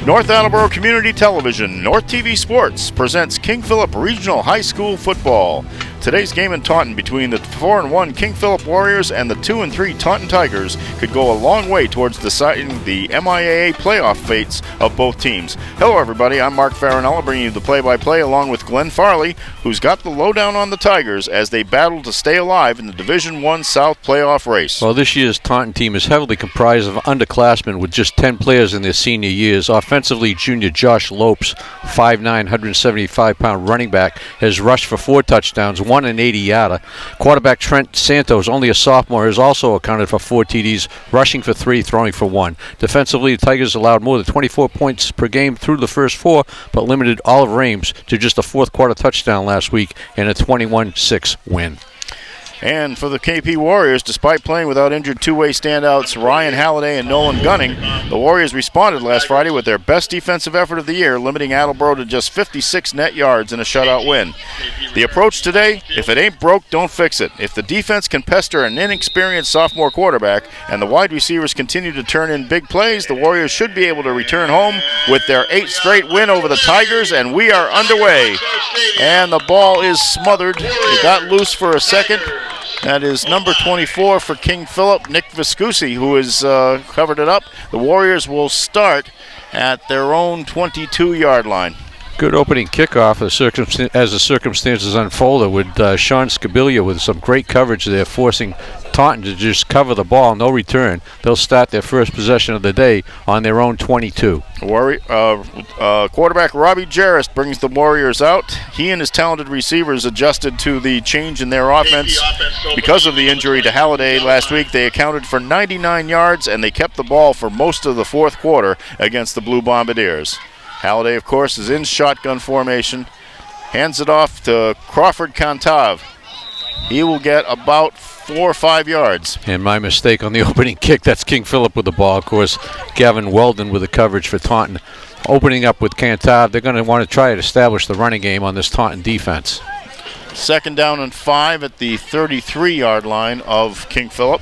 North Attleboro Community Television, North TV Sports, presents King Phillip Regional High School Football. Today's game in Taunton between the 4-1 King Phillip Warriors and the 2-3 Taunton Tigers could go a long way towards deciding the MIAA playoff fates of both teams. Hello everybody, I'm Mark Farinella bringing you the play-by-play along with Glenn Farley, who's got the lowdown on the Tigers as they battle to stay alive in the Division I South playoff race. Well, this year's Taunton team is heavily comprised of underclassmen with just 10 players in their senior years. Offensively, junior Josh Lopes, 5'9", 175-pound running back, has rushed for 4 touchdowns, 1 and 80-yarder. Quarterback Trent Santos, only a sophomore, has also accounted for 4 TDs, rushing for 3, throwing for 1. Defensively, the Tigers allowed more than 24 points per game through the first 4, but limited Olive Rames to just a fourth-quarter touchdown last week and a 21-6 win. And for the KP Warriors, despite playing without injured two-way standouts Ryan Halliday and Nolan Gunning, the Warriors responded last Friday with their best defensive effort of the year, limiting Attleboro to just 56 net yards in a shutout win. The approach today, if it ain't broke, don't fix it. If the defense can pester an inexperienced sophomore quarterback and the wide receivers continue to turn in big plays, the Warriors should be able to return home with their 8th straight win over the Tigers, and we are underway. And the ball is smothered. It got loose for a second. That is number 24 for King Phillip, Nick Viscusi, who has covered it up. The Warriors will start at their own 22-yard line. Good opening kickoff as the circumstances unfolded with Sean Scabilia with some great coverage there, forcing Taunton to just cover the ball, no return. They'll start their first possession of the day on their own 22. Quarterback Robbie Jarrett brings the Warriors out. He and his talented receivers adjusted to the change in their offense. Because of the injury to Halliday last week, they accounted for 99 yards, and they kept the ball for most of the fourth quarter against the Blue Bombardiers. Halliday, of course, is in shotgun formation. Hands it off to Crawford Kantav. He will get about 4 or 5 yards. And my mistake on the opening kick. That's King Phillip with the ball. Of course, Gavin Weldon with the coverage for Taunton. Opening up with Kantav, they're going to want to try to establish the running game on this Taunton defense. 2nd down and 5 at the 33-yard line of King Phillip.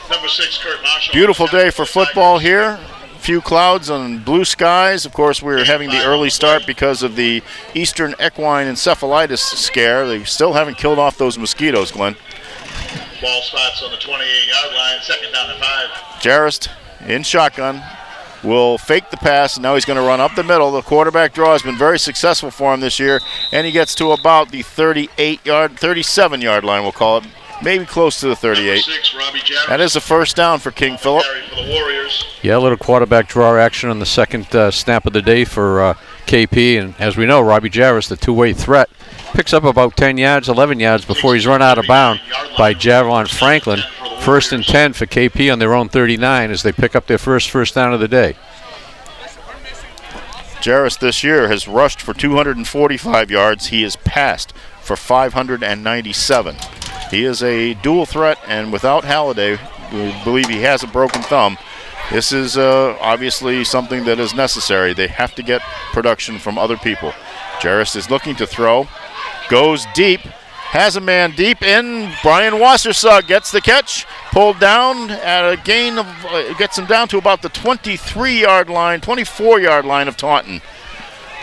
Number 6, Kurt Marshall. Beautiful day for football here. Few clouds and blue skies. Of course, we're having the early start because of the eastern equine encephalitis scare. They still haven't killed off those mosquitoes, Glenn. Ball spots on the 28-yard line, 2nd down and 5. Jarrett in shotgun will fake the pass, and now he's going to run up the middle. The quarterback draw has been very successful for him this year, and he gets to about the 37-yard line, we'll call it. Maybe close to the 38. 6, that is a first down for King Phillip. Yeah, a little quarterback draw action on the second snap of the day for KP. And as we know, Robbie Jarvis, the two-way threat, picks up about 10 yards, 11 yards before he's run out of bounds by Javon Franklin. 1st and 10 for KP on their own 39 as they pick up their first down of the day. Jarvis this year has rushed for 245 yards. He has passed for 597. He is a dual threat, and without Halliday, we believe he has a broken thumb. This is obviously something that is necessary. They have to get production from other people. Jarrett is looking to throw, goes deep, has a man deep in. Brian Wassersug gets the catch, pulled down at a gain of, gets him down to about the 23-yard line, 24-yard line of Taunton.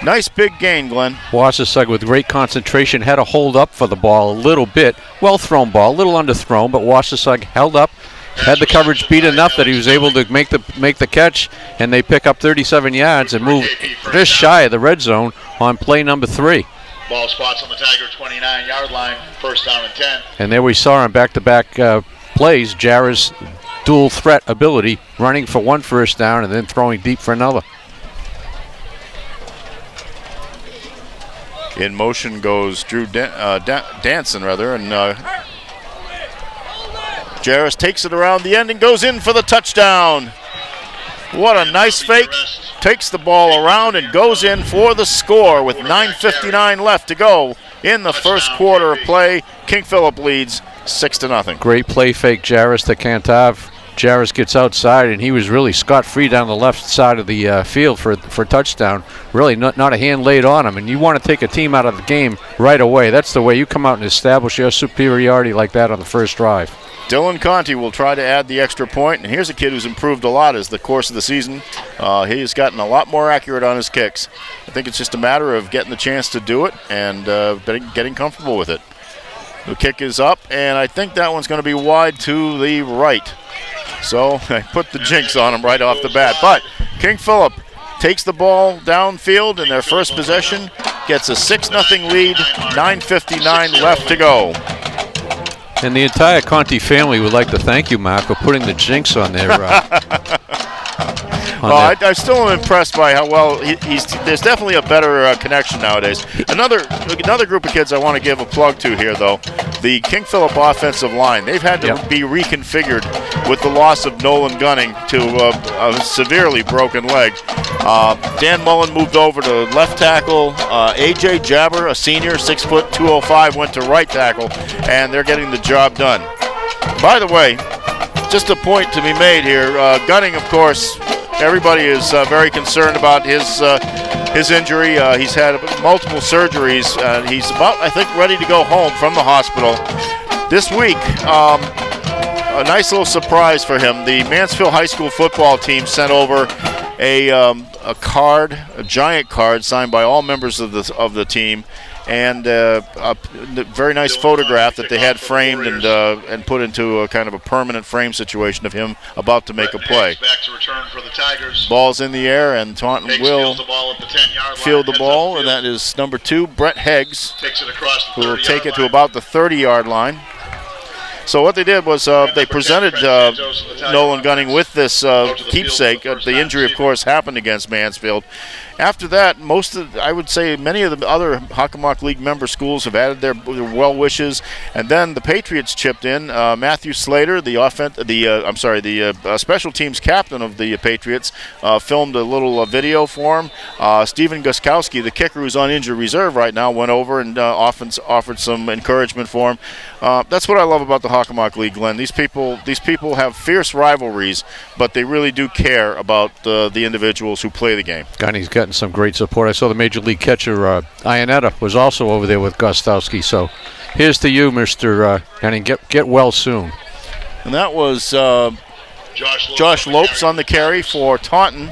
Nice big gain, Glenn. Wassersug with great concentration had to hold up for the ball a little bit. Well thrown ball, a little underthrown, but Wassersug held up, had the coverage beat enough that he was able to make the catch, and they pick up 37 yards and move just shy of the red zone on play number 3. Ball spots on the Tiger 29-yard line, 1st down and 10. And there we saw on back-to-back plays, Jarrah's dual threat ability, running for 1 first down and then throwing deep for another. In motion goes Drew Danson, and Jarrett takes it around the end and goes in for the touchdown. What a nice fake. Takes the ball around and goes in for the score with 9:59 left to go in the first quarter of play. King Phillip leads 6-0. Great play fake, Jarrett to Kantav. Jarris gets outside, and he was really scot-free down the left side of the field for a touchdown. Really not a hand laid on him, and you want to take a team out of the game right away. That's the way you come out and establish your superiority like that on the first drive. Dylan Conti will try to add the extra point, and here's a kid who's improved a lot as the course of the season. He has gotten a lot more accurate on his kicks. I think it's just a matter of getting the chance to do it and getting comfortable with it. The kick is up, and I think that one's going to be wide to the right. So I put the jinx on him right off the bat. But King Phillip takes the ball downfield in their first possession, gets a 6-0 lead, 9:59 left to go. And the entire Conti family would like to thank you, Mark, for putting the jinx on their. I still am impressed by how well he's. There's definitely a better connection nowadays. Another group of kids I want to give a plug to here, though, the King Phillip offensive line. They've had to be reconfigured with the loss of Nolan Gunning to a severely broken leg. Dan Mullen moved over to left tackle. A.J. Jabber, a senior, 6 foot 205, went to right tackle, and they're getting the job done. By the way, just a point to be made here. Gunning, of course, everybody is very concerned about his injury. He's had multiple surgeries. He's about, I think, ready to go home from the hospital. This week, a nice little surprise for him. The Mansfield High School football team sent over a card, a giant card signed by all members of the team, and a very nice photograph that they had framed and put into a kind of a permanent frame situation of him about to make a play. Back to return for the Tigers. Ball's in the air, and Taunton will field the ball, and that is number 2, Brett Heggs, who will take it to about the 30-yard line. So what they did was they presented Nolan Gunning with this keepsake. The injury, of course, happened against Mansfield. After that, I would say many of the other Hockomock League member schools have added their well wishes, and then the Patriots chipped in. Matthew Slater, the special teams captain of the Patriots, filmed a little video for him. Stephen Guskowski, the kicker who's on injured reserve right now, went over and offered some encouragement for him. That's what I love about the Hockomock League, Glenn. These people have fierce rivalries, but they really do care about the individuals who play the game. Gunning's gotten some great support. I saw the Major League catcher, Ionetta, was also over there with Gostowski. So here's to you, Mr. Gunning. Get well soon. And that was Josh Lopes on the carry for Taunton.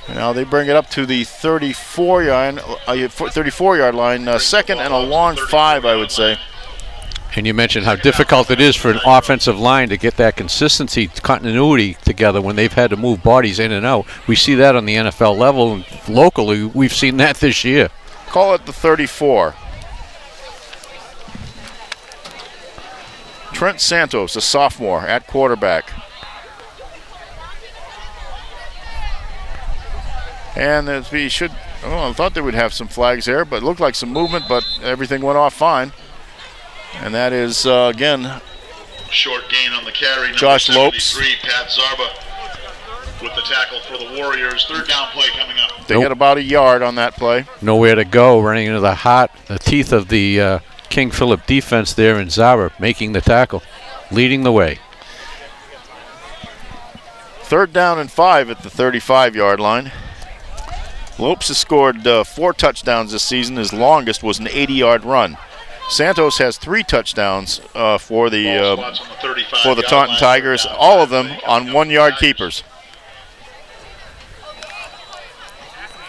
Now they bring it up to the 34-yard line. Second and a long 5, I would say. And you mentioned how difficult it is for an offensive line to get that consistency, continuity together when they've had to move bodies in and out. We see that on the NFL level, and locally we've seen that this year. Call it the 34. Trent Santos, a sophomore, at quarterback. And I thought they would have some flags there, but it looked like some movement, but everything went off fine. And that is, again, short gain on the carry. Josh Lopes. Pat Zarba with the tackle for the Warriors. Third down play coming up. They get about a yard on that play. Nowhere to go, running into the teeth of the King Phillip defense there, and Zarba making the tackle, leading the way. 3rd down and 5 at the 35-yard line. Lopes has scored 4 touchdowns this season. His longest was an 80-yard run. Santos has 3 touchdowns for the Taunton Tigers, all of them on 1-yard keepers.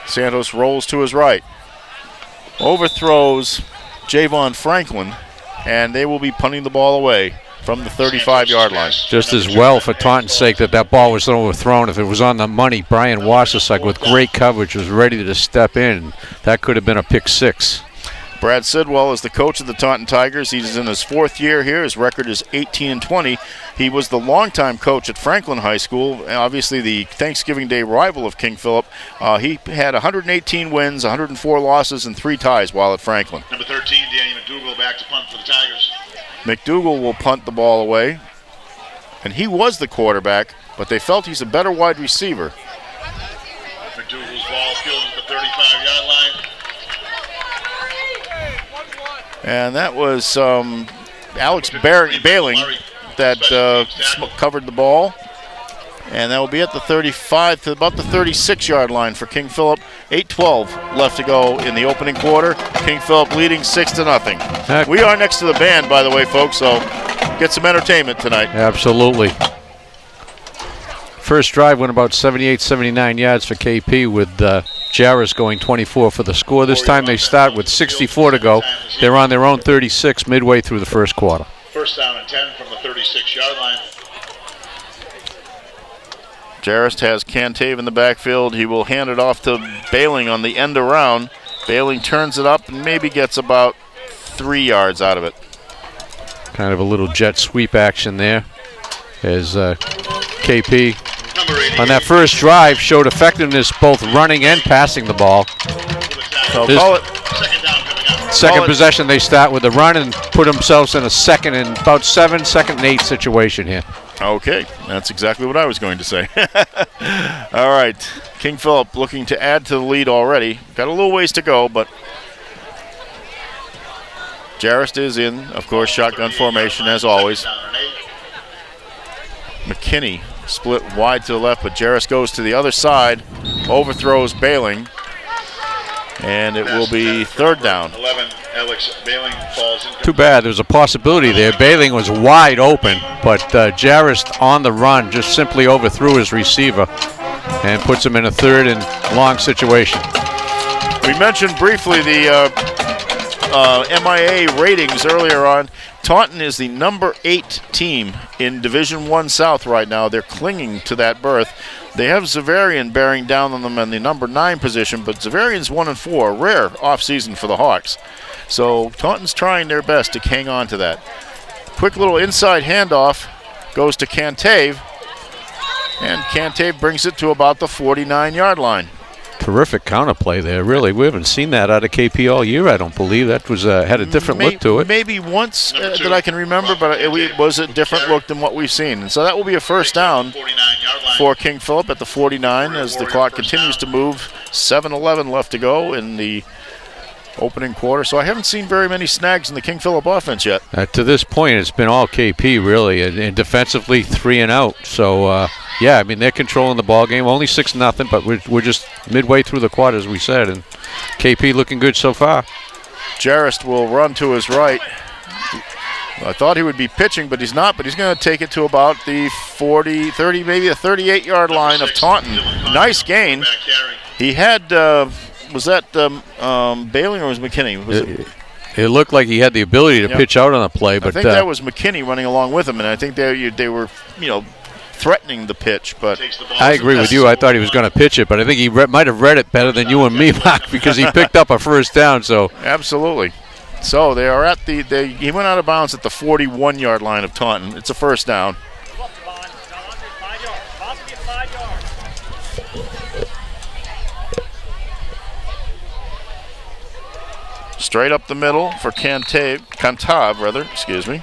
Santos rolls to his right, overthrows Javon Franklin, and they will be punting the ball away from the 35-yard line. Just as well, for Taunton's sake, that ball was overthrown. If it was on the money, Brian Wassersuck, with great coverage, was ready to step in. That could have been a pick 6. Brad Sidwell is the coach of the Taunton Tigers. He's in his 4th year here. His record is 18-20. He was the longtime coach at Franklin High School, obviously the Thanksgiving Day rival of King Phillip. He had 118 wins, 104 losses, and 3 ties while at Franklin. Number 13, Danny McDougal back to punt for the Tigers. McDougal will punt the ball away. And he was the quarterback, but they felt he's a better wide receiver. McDougal's ball fielded at the 35-yard line. And that was Alex Bailing that covered the ball. And that will be at the 35 to about the 36-yard line for King Phillip. 8:12 left to go in the opening quarter. King Phillip leading 6-0. We are next to the band, by the way, folks, so get some entertainment tonight. Absolutely. First drive went about 78, 79 yards for KP with Jarris going 24 for the score. This time they start with 64 to go. They're on their own 36 midway through the first quarter. First down and 10 from the 36-yard line. Jarrist has Cantave in the backfield. He will hand it off to Bailing on the end around. Bailing turns it up and maybe gets about 3 yards out of it. Kind of a little jet sweep action there as KP on that first drive showed effectiveness both running and passing the ball. So call it. Second possession, they start with a run and put themselves in a second and 8 situation here. Okay, that's exactly what I was going to say. All right, King Phillip looking to add to the lead already. Got a little ways to go, but Jarrist is in, of course, shotgun formation as always. McKinney split wide to the left, but Jarrist goes to the other side, overthrows Bailing, and it will be third down. 11, Alex Bailing falls in. Too bad. There was a possibility there. Bailing was wide open, but Jarrist on the run just simply overthrew his receiver and puts him in a third and long situation. We mentioned briefly the MIA ratings earlier on. Taunton is the number 8 team in Division I South right now. They're clinging to that berth. They have Zavarian bearing down on them in the number 9 position, but Zavarian's 1-4, a rare offseason for the Hawks. So Taunton's trying their best to hang on to that. Quick little inside handoff goes to Cantave, and Cantave brings it to about the 49-yard line. Terrific counterplay there, really. We haven't seen that out of KP all year, I don't believe. That was had a different look to it. Maybe once that I can remember, but it was a different look than what we've seen. And so that will be a first down for King Phillip at the 49 as the clock continues to move. 7:11 left to go in the opening quarter. So I haven't seen very many snags in the King Phillip offense yet. To this point, it's been all KP, really, and defensively 3 and out. So, yeah, I mean, they're controlling the ball game. Only 6-0, but we're just midway through the quarter, as we said, and KP looking good so far. Jarrist will run to his right. I thought he would be pitching, but he's not. But he's going to take it to about the 40, 30, maybe a 38-yard line of Taunton. Nice gain. He had, was that Bailing or was McKinney? Was it looked like he had the ability to pitch out on the play, but I think that was McKinney running along with him, and I think they were, threatening the pitch. But I agree with you. I thought he was going to pitch it, but I think he might have read it better than you and me, Mark, because he picked up a first down. So absolutely. So they are at he went out of bounds at the 41-yard line of Taunton. It's a first down. Straight up the middle for Cantav, excuse me.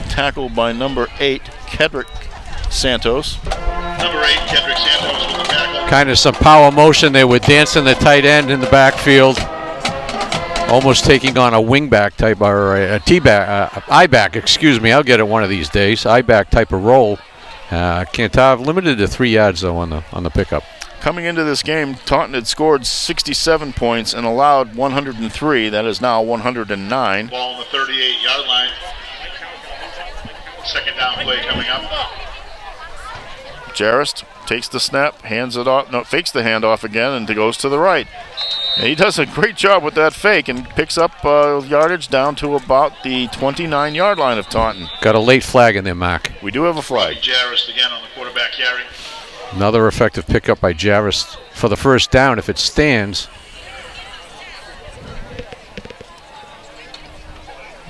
Tackled by number 8, Kedrick Santos. Number 8, Kedrick Santos with the tackle. Kind of some power motion there with dancing the tight end in the backfield. Almost taking on a wingback type or a T-back, I-back, excuse me. I'll get it one of these days. I-back type of roll. Cantav limited to 3 yards though on the pickup. Coming into this game, Taunton had scored 67 points and allowed 103. That is now 109. Ball on the 38-yard line. Second down play coming up. Jarrist takes the snap, hands it off, fakes the handoff again, and goes to the right. And he does a great job with that fake and picks up yardage down to about the 29-yard line of Taunton. Got a late flag in there, Mark. We do have a flag. Jarrist again on the quarterback carry. Another effective pickup by Jarrist for the first down if it stands.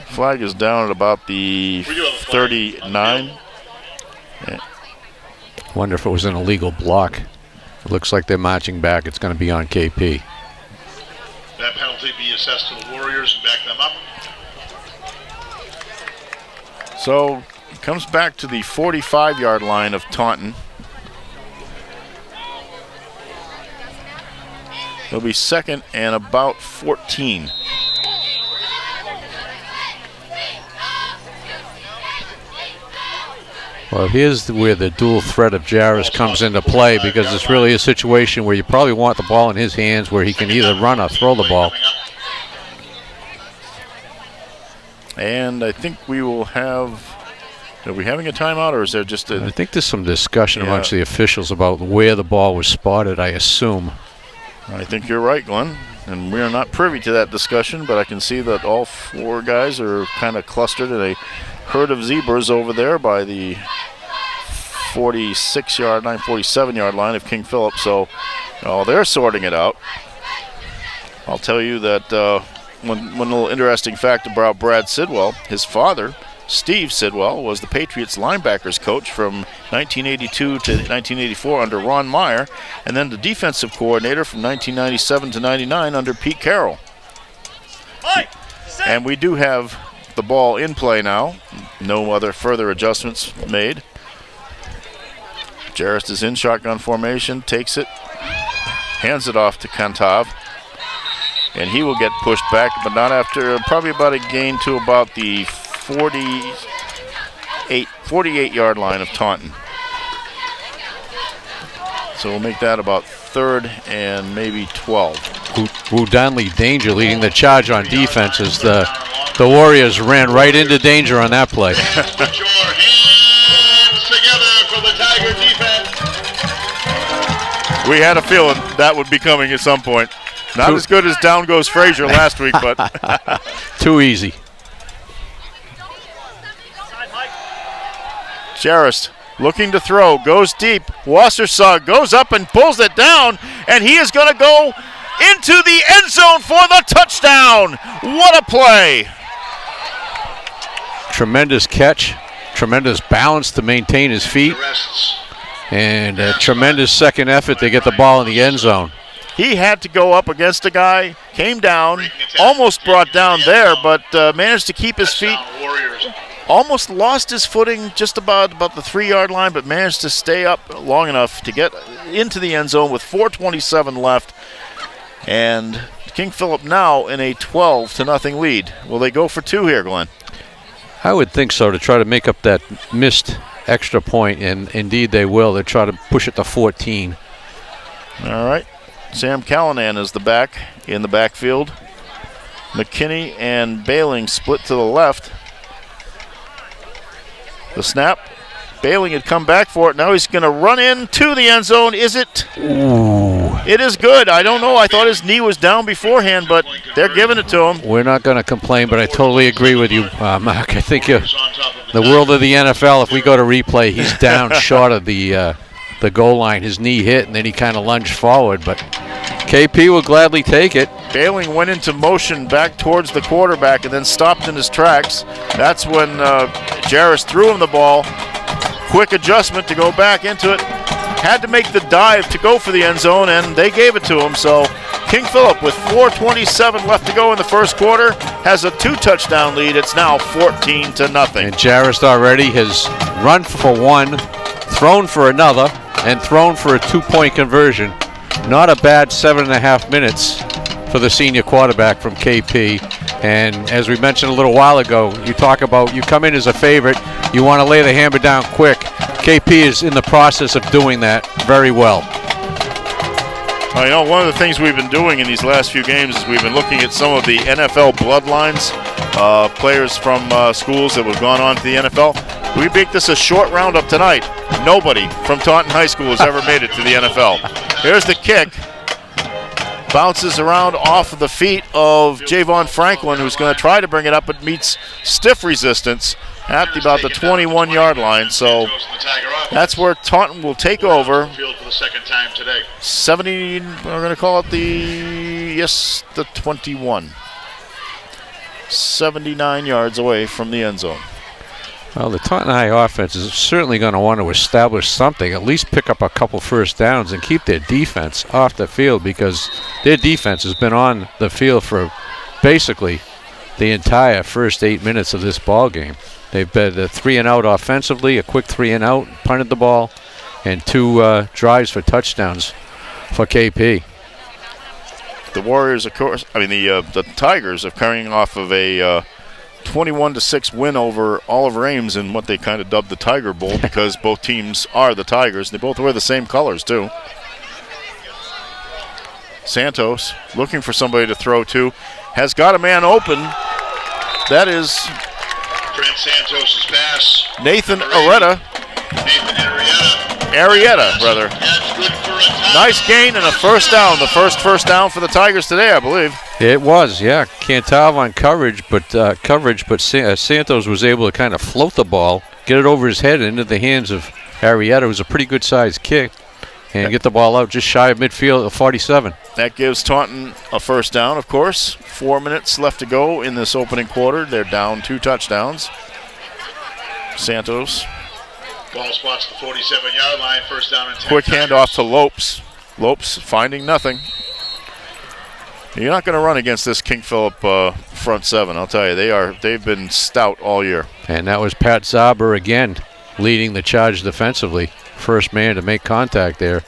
Flag is down at about the 39. Wonder if it was an illegal block. It looks like they're marching back. It's going to be on KP. That penalty be assessed to the Warriors and back them up. So it comes back to the 45-yard line of Taunton. It'll be second and about 14. Well, here's where the dual threat of Jarris comes into play, because it's really a situation where you probably want the ball in his hands where he can either run or throw the ball. And I think we will have, are we having a timeout, or is there just a... I think there's some discussion amongst the officials about where the ball was spotted, I assume. I think you're right, Glenn. And we are not privy to that discussion, but I can see that all four guys are kind of clustered in a herd of zebras over there by the 46-yard line, 47-yard line of King Phillip. So they're sorting it out. I'll tell you that one little interesting fact about Brad Sidwell, his father, Steve Sidwell, was the Patriots linebackers coach from 1982 to 1984 under Ron Meyer, and then the defensive coordinator from 1997 to 99 under Pete Carroll. And we do have the ball in play now. No other further adjustments made. Jarris is in shotgun formation, takes it, hands it off to Kantav, and he will get pushed back, but not after, probably about a gain to about the 48-yard line of Taunton. So we'll make that about 3rd and maybe 12. Wu Donley Danger leading the charge on defense as the Warriors ran right into danger on that play. Put your hands together for the Tiger defense. We had a feeling that would be coming at some point. Not as good as Down Goes Frazier last week, but too easy. Jarris looking to throw, goes deep. Wassersug goes up and pulls it down, and he is going to go into the end zone for the touchdown. What a play. Tremendous catch, tremendous balance to maintain his feet, and a tremendous second effort to get the ball in the end zone. He had to go up against a guy, came down, almost brought down there, but managed to keep his feet. Almost lost his footing just about the 3-yard line, but managed to stay up long enough to get into the end zone with 4:27 left. And King Phillip now in a 12-0 lead. Will they go for 2 here, Glenn? I would think so, to try to make up that missed extra point, and indeed they will. They'll try to push it to 14. All right. Sam Callanan is the back in the backfield. McKinney and Bailing split to the left. The snap. Bailing had come back for it. Now he's going to run into the end zone. Is it? Ooh. It is good. I don't know. I thought his knee was down beforehand, but they're giving it to him. We're not going to complain, but I totally agree with you, Mark. I think the world of the NFL, if we go to replay, he's down short of the goal line. His knee hit, and then he kind of lunged forward, but KP will gladly take it. Bailing went into motion back towards the quarterback and then stopped in his tracks. That's when Jarris threw him the ball. Quick adjustment to go back into it. Had to make the dive to go for the end zone, and they gave it to him. So King Phillip, with 4:27 left to go in the first quarter, has a 2-touchdown lead. It's now 14-0. And Jarris already has run for 1, thrown for another, and thrown for a 2-point conversion. Not a bad 7.5 minutes for the senior quarterback from KP. And as we mentioned a little while ago, you talk about you come in as a favorite, you want to lay the hammer down quick. KP is in the process of doing that very well. You know, one of the things we've been doing in these last few games is we've been looking at some of the NFL bloodlines, players from schools that have gone on to the NFL. We make this a short roundup tonight. Nobody from Taunton High School has ever made it to the NFL. Here's the kick. Bounces around off of the feet of Javon Franklin, who's going to try to bring it up, but meets stiff resistance at about the 21-yard line. So that's where Taunton will take over. 70, we're going to call it the 21. 79 yards away from the end zone. Well, the Taunton High offense is certainly going to want to establish something, at least pick up a couple first downs and keep their defense off the field, because their defense has been on the field for basically the entire first 8 minutes of this ball game. They've been a 3-and-out offensively, a quick 3-and-out, punted the ball, and 2 drives for touchdowns for KP. The Warriors, of course, the Tigers are coming off of a 21-6 win over Oliver Ames in what they kind of dubbed the Tiger Bowl because both teams are the Tigers. They both wear the same colors, too. Santos looking for somebody to throw to. Has got a man open. That is Trent Santos' pass. Nathan Arrieta. Arrieta, brother. That's good for a tie. Nice gain and a first down. The first down for the Tigers today, I believe. It was, yeah. Cantal on coverage, but Santos was able to kind of float the ball, get it over his head and into the hands of Arrieta. It was a pretty good-sized kick, and get the ball out just shy of midfield, 47. That gives Taunton a first down, of course. 4 minutes left to go in this opening quarter. They're down 2 touchdowns. Santos. Ball spots the 47-yard line. First down and 10. Quick handoff to Lopes. Lopes finding nothing. You're not going to run against this King Phillip front seven, I'll tell you. They've been stout all year. And that was Pat Zaber again leading the charge defensively. First man to make contact there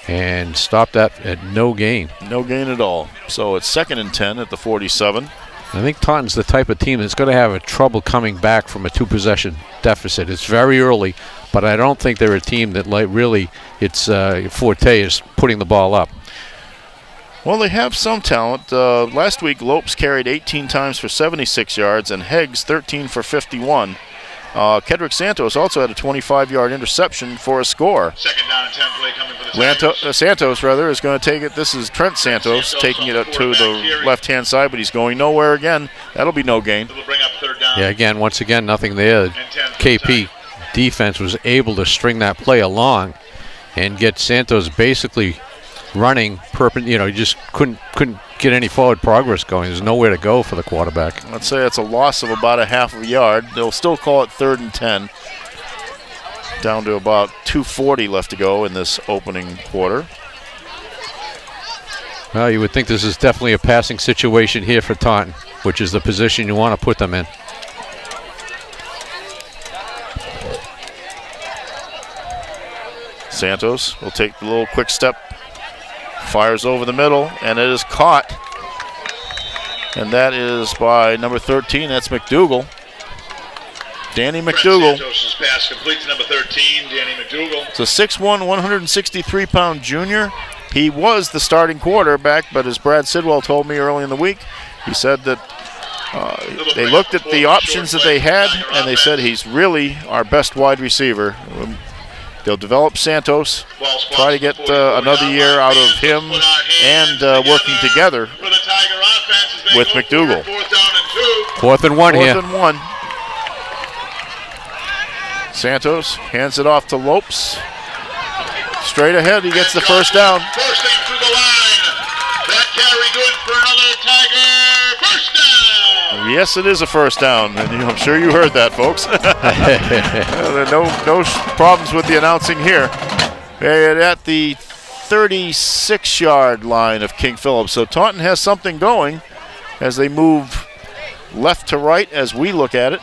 and stop that at no gain. No gain at all. So it's 2nd and 10 at the 47. I think Taunton's the type of team that's going to have a trouble coming back from a 2-possession deficit. It's very early, but I don't think they're a team that really its forte is putting the ball up. Well, they have some talent. Last week, Lopes carried 18 times for 76 yards and Heggs 13 for 51. Kedrick Santos also had a 25-yard interception for a score. 2nd down and 10 play coming for the Tigers. Santos is going to take it. This is Trent Santos taking it up to the left-hand side, but he's going nowhere again. That'll be no gain. It'll bring up 3rd down. Yeah, once again, nothing there. KP defense was able to string that play along and get Santos basically running you just couldn't get any forward progress going. There's nowhere to go for the quarterback. Let's say it's a loss of about a half of a yard. They'll still call it 3rd and 10. Down to about 2:40 left to go in this opening quarter. Well, you would think this is definitely a passing situation here for Taunton, which is the position you want to put them in. Santos will take the little quick step. Fires over the middle, and it is caught. And that is by number 13. That's McDougal. Danny McDougal. Santos' pass complete to number 13, Danny McDougal. It's a 6'1", 163-pound junior. He was the starting quarterback, but as Brad Sidwell told me early in the week, he said that they looked at the options that they had, and they said he's really our best wide receiver. They'll develop Santos, try to get another year out of him, and working together with McDougal. 4th and 1 here. 4th and 1. Santos hands it off to Lopes. Straight ahead, he gets the first down. Bursting through the line. That carry good for another Tiger. First down. Yes, it is a first down, and I'm sure you heard that, folks. There are no problems with the announcing here. They're at the 36-yard line of King Phillip. So Taunton has something going as they move left to right as we look at it.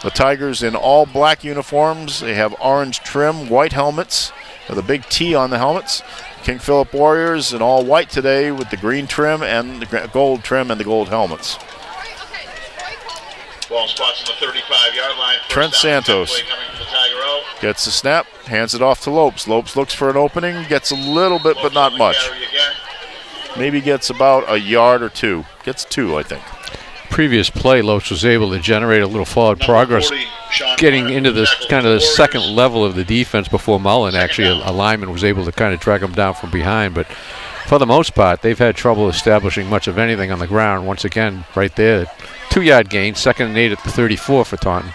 The Tigers in all black uniforms. They have orange trim, white helmets, with a big T on the helmets. King Phillip Warriors in all white today with the green trim and the gold trim and the gold helmets. Ball spots on the 35-yard line. Trent Santos gets the snap, hands it off to Lopes. Lopes looks for an opening, gets a little bit, but not much. Maybe gets about a yard or 2. Gets 2, I think. Previous play, Lopes was able to generate a little forward progress, getting into this kind of the second level of the defense before Mullen. Actually, a lineman was able to kind of track him down from behind. But for the most part, they've had trouble establishing much of anything on the ground. Once again, right there, 2-yard gain, 2nd and 8 at the 34 for Taunton.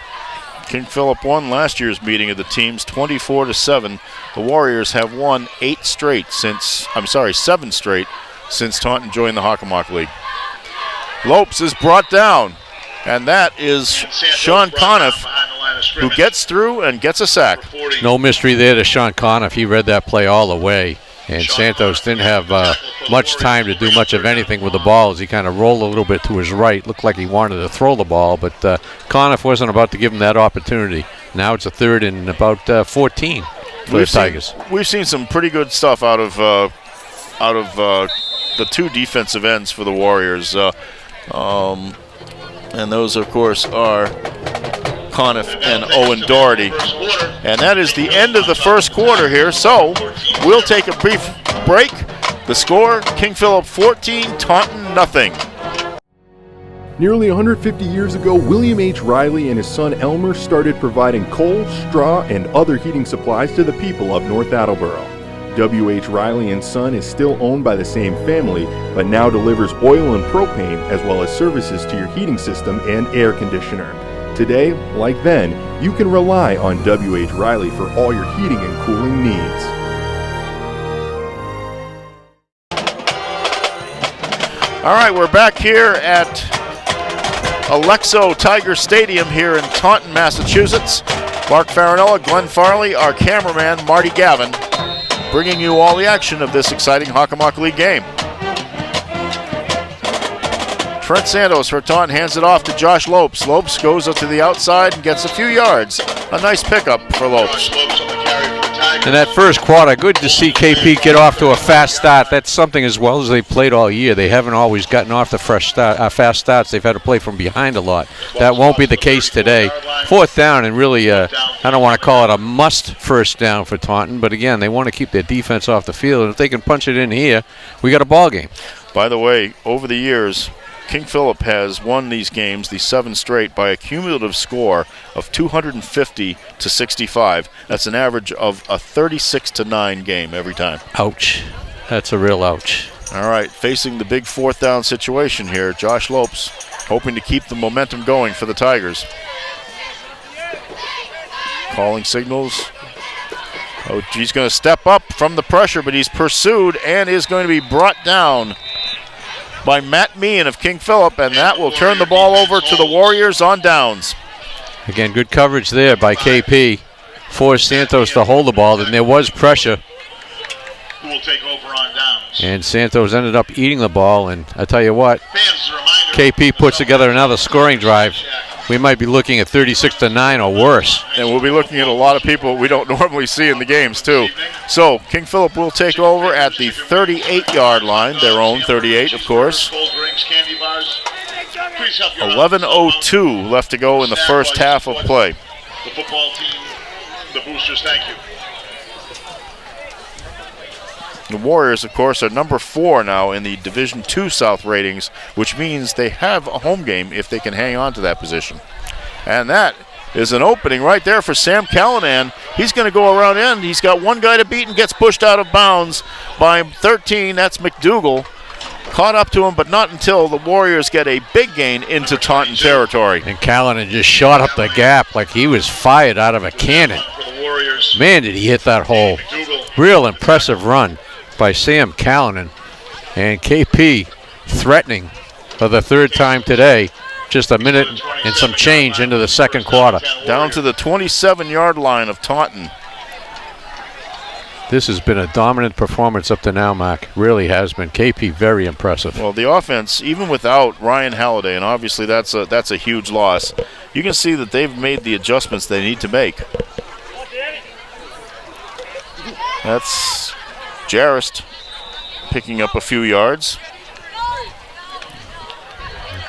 King Phillip won last year's meeting of the teams 24-7. The Warriors have won 7 straight since Taunton joined the Hockomock League. Lopes is brought down, and that is Sean Conniff, who gets through and gets a sack. No mystery there to Sean Conniff. He read that play all the way, and Santos didn't have much time to do much of anything with the ball as he kind of rolled a little bit to his right. Looked like he wanted to throw the ball, but Conniff wasn't about to give him that opportunity. Now it's a 3rd and about 14 for the Tigers. We've seen some pretty good stuff out of the 2 defensive ends for the Warriors. And those, of course, are Conniff and Owen Doherty. And that is the end of the first quarter here. So we'll take a brief break. The score, King Phillip 14, Taunton nothing. Nearly 150 years ago, William H. Riley and his son Elmer started providing coal, straw, and other heating supplies to the people of North Attleboro. W.H. Riley and Son is still owned by the same family, but now delivers oil and propane as well as services to your heating system and air conditioner. Today, like then, you can rely on W.H. Riley for all your heating and cooling needs. All right, we're back here at Alexo Tiger Stadium here in Taunton, Massachusetts. Mark Farinella, Glenn Farley, our cameraman, Marty Gavin, bringing you all the action of this exciting Hockomock League game. Trent Santos for Taunton hands it off to Josh Lopes. Lopes goes up to the outside and gets a few yards. A nice pickup for Lopes. In that first quarter, good to see KP get off to a fast start. That's something as well as they've played all year. They haven't always gotten off the fast starts. They've had to play from behind a lot. That won't be the case today. Fourth down, and really, I don't want to call it a must first down for Taunton, but again, they want to keep their defense off the field. And if they can punch it in here, we got a ball game. By the way, over the years, King Phillip has won these games, the 7 straight, by a cumulative score of 250 to 65. That's an average of a 36-9 game every time. Ouch. That's a real ouch. All right, facing the big fourth down situation here, Josh Lopes hoping to keep the momentum going for the Tigers. Calling signals. Oh, he's going to step up from the pressure, but he's pursued and is going to be brought down by Matt Meehan of King Phillip, and that will turn the ball over to the Warriors on downs. Again, good coverage there by KP. Forced Santos to hold the ball, and there was pressure. Who will take over on downs? And Santos ended up eating the ball, and I tell you what, KP puts together another scoring drive. We might be looking at 36-9 or worse. And we'll be looking at a lot of people we don't normally see in the games, too. So King Phillip will take over at the 38-yard line, their own 38, of course. 11:02 left to go in the first half of play. The football team, the boosters, thank you. The Warriors, of course, are number 4 now in the Division II South ratings, which means they have a home game if they can hang on to that position. And that is an opening right there for Sam Callanan. He's going to go around end. He's got one guy to beat and gets pushed out of bounds by 13. That's McDougal. Caught up to him, but not until the Warriors get a big gain into Taunton territory. And Callanan just shot up the gap like he was fired out of a cannon. Man, did he hit that hole. Real impressive run by Sam Callanan. And KP threatening for the third time today. Just a minute and some change into the second quarter. Down to the 27-yard line of Taunton. This has been a dominant performance up to now, Mark. Really has been. KP very impressive. Well, the offense, even without Ryan Halliday, and obviously that's a huge loss, you can see that they've made the adjustments they need to make. That's Jarrist picking up a few yards.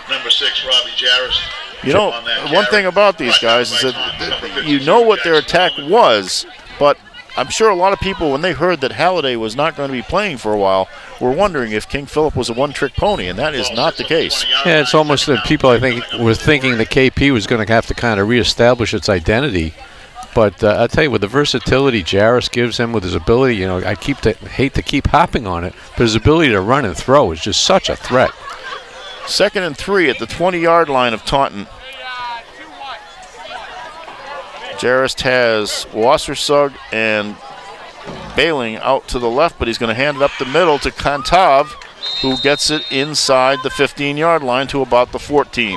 Number 6, Robbie Jarrist. You know, one thing about these guys is that you know what their attack was, but I'm sure a lot of people, when they heard that Halliday was not going to be playing for a while, were wondering if King Phillip was a one-trick pony, and that is not the case. Yeah, it's almost that people, I think, were thinking that KP was going to have to kind of reestablish its identity. But I'll tell you, with the versatility Jarrist gives him, with his ability, you know, I hate to keep hopping on it, but his ability to run and throw is just such a threat. 2nd and 3 at the 20-yard line of Taunton. Jarrist has Wassersug and Bailing out to the left, but he's going to hand it up the middle to Kantav, who gets it inside the 15-yard line to about the 14.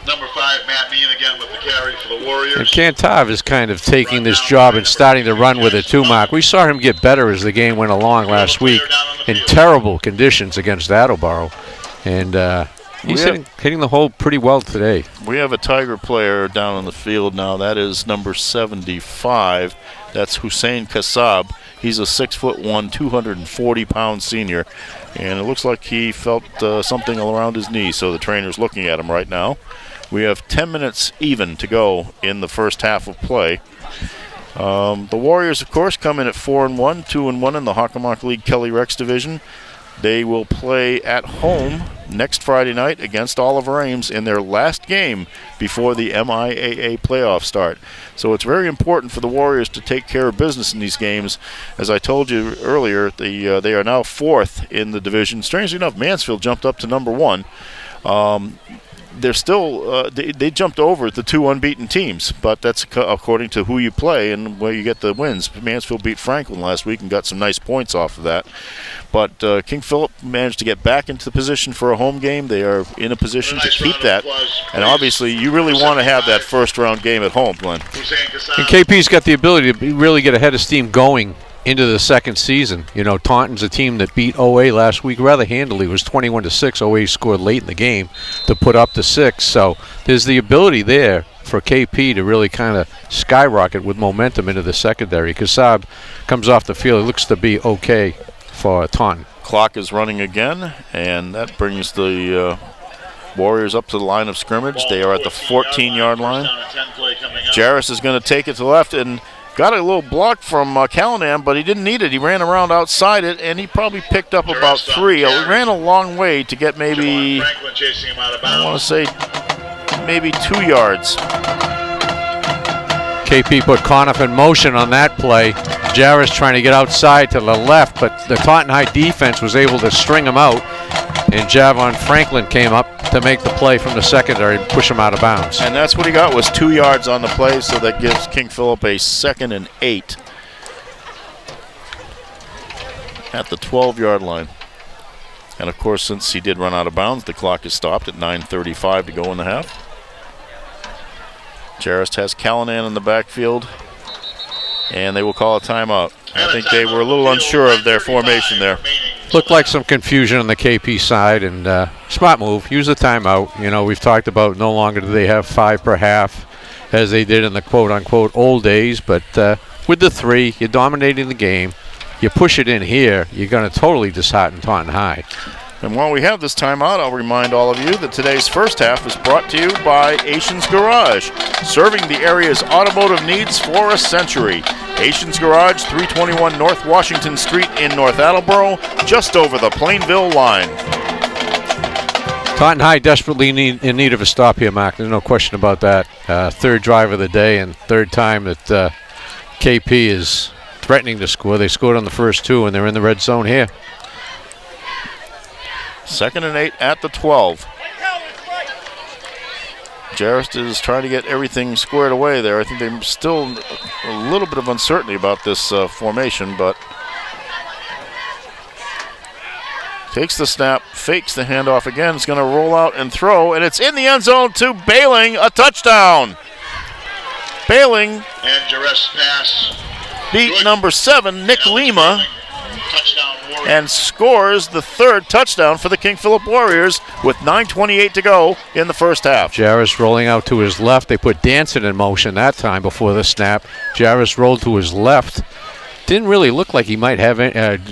Number 5, Matt Meehan again with the carry for the Warriors. And Kantav is kind of taking this job and starting to run with it too, Mark. We saw him get better as the game went along last week in terrible conditions against Attleboro. And he's hitting the hole pretty well today. We have a Tiger player down on the field now. That is number 75. That's Hussein Kassab. He's a 6'1", 240-pound senior, and it looks like he felt something around his knee, so the trainer's looking at him right now. We have 10 minutes even to go in the first half of play. The Warriors, of course, come in at 4-1, 2-1 in the Hockomock League Kelly Rex division. They will play at home next Friday night against Oliver Ames in their last game before the MIAA playoffs start. So it's very important for the Warriors to take care of business in these games. As I told you earlier, they are now 4th in the division. Strangely enough, Mansfield jumped up to number 1. They're still they jumped over the 2 unbeaten teams, but that's according to who you play and where you get the wins. Mansfield beat Franklin last week and got some nice points off of that. But King Phillip managed to get back into the position for a home game. They are in a position to keep that. And obviously, you really want to have that first-round game at home, Glenn. And KP's got the ability to really get a head of steam going into the second season. You know, Taunton's a team that beat OA last week rather handily. It was 21-6. OA scored late in the game to put up to 6. So there's the ability there for KP to really kind of skyrocket with momentum into the secondary. Kassab comes off the field. It looks to be okay for Taunton. Clock is running again, and that brings the Warriors up to the line of scrimmage. They are at the 14-yard line. Jarris is going to take it to the left and got a little block from Callanan, but he didn't need it. He ran around outside it, and he probably picked up about 3. He ran a long way to get maybe, I want to say, maybe 2 yards. KP put Conniff in motion on that play. Jarris trying to get outside to the left, but the Taunton High defense was able to string him out, and Javon Franklin came up to make the play from the secondary and push him out of bounds. And that's what he got, was 2 yards on the play, so that gives King Phillip a 2nd and 8 at the 12-yard line. And of course, since he did run out of bounds, the clock is stopped at 9:35 to go in the half. Jarris has Callanan in the backfield, and they will call a timeout. I think they were a little unsure of their formation there. Looked like some confusion on the KP side, and smart move. Use the timeout. You know, we've talked about no longer do they have 5 per half as they did in the quote-unquote old days, but with the 3, you're dominating the game. You push it in here, you're going to totally dishearten Taunton High. And while we have this timeout, I'll remind all of you that today's first half is brought to you by Asians Garage, serving the area's automotive needs for a century. Asians Garage, 321 North Washington Street in North Attleboro, just over the Plainville line. Taunton High desperately in need of a stop here, Mark. There's no question about that. Third drive of the day and third time that KP is threatening to score. They scored on the first 2, and they're in the red zone here. 2nd and 8 at the 12. Jarris is trying to get everything squared away there. I think there's still a little bit of uncertainty about this formation, but takes the snap, fakes the handoff again. It's going to roll out and throw, and it's in the end zone to Bailing, a touchdown. Bailing And Jarris pass. beat number 7, Nick Lima, and scores the 3rd touchdown for the King Phillip Warriors with 9:28 to go in the first half. Jarris rolling out to his left. They put Danson in motion that time before the snap. Jarris rolled to his left. Didn't really look like he might have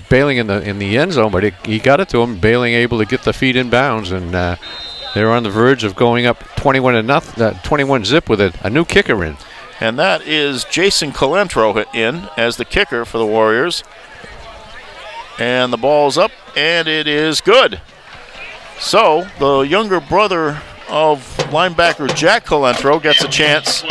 Bailing in the end zone, but he got it to him. Bailing able to get the feet in bounds, and they're on the verge of going up 21 zip with a new kicker in. And that is Jason Calentro in as the kicker for the Warriors. And the ball's up, and it is good. So the younger brother of linebacker Jack Calentro gets a chance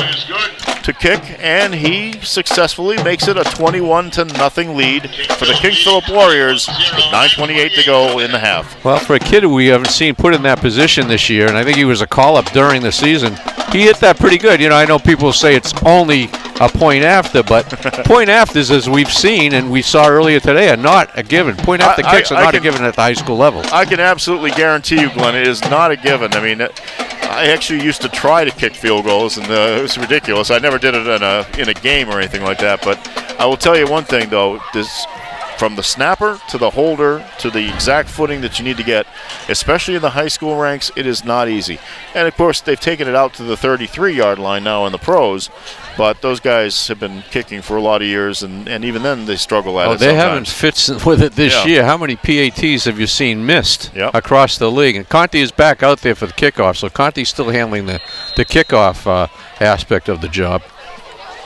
to kick, and he successfully makes it a 21-0 lead for the King Phillip Warriors with 9:28 to go in the half. Well, for a kid who we haven't seen put in that position this year, and I think he was a call-up during the season, he hit that pretty good. You know, I know people say it's only a point after, but point afters, as we've seen and we saw earlier today, are not a given. Point after kicks are not a given at the high school level. I can absolutely guarantee you, Glenn, it is not a given. I mean, I actually used to try to kick field goals, and it was ridiculous. I never did it in a game or anything like that. But I will tell you one thing, though. from the snapper to the holder to the exact footing that you need to get, especially in the high school ranks, it is not easy. And of course, they've taken it out to the 33-yard line now in the pros, but those guys have been kicking for a lot of years, and even then they struggle at it They sometimes. haven't fit with it this year. How many PATs have you seen missed across the league? And Conti is back out there for the kickoff, so Conti's still handling the kickoff aspect of the job.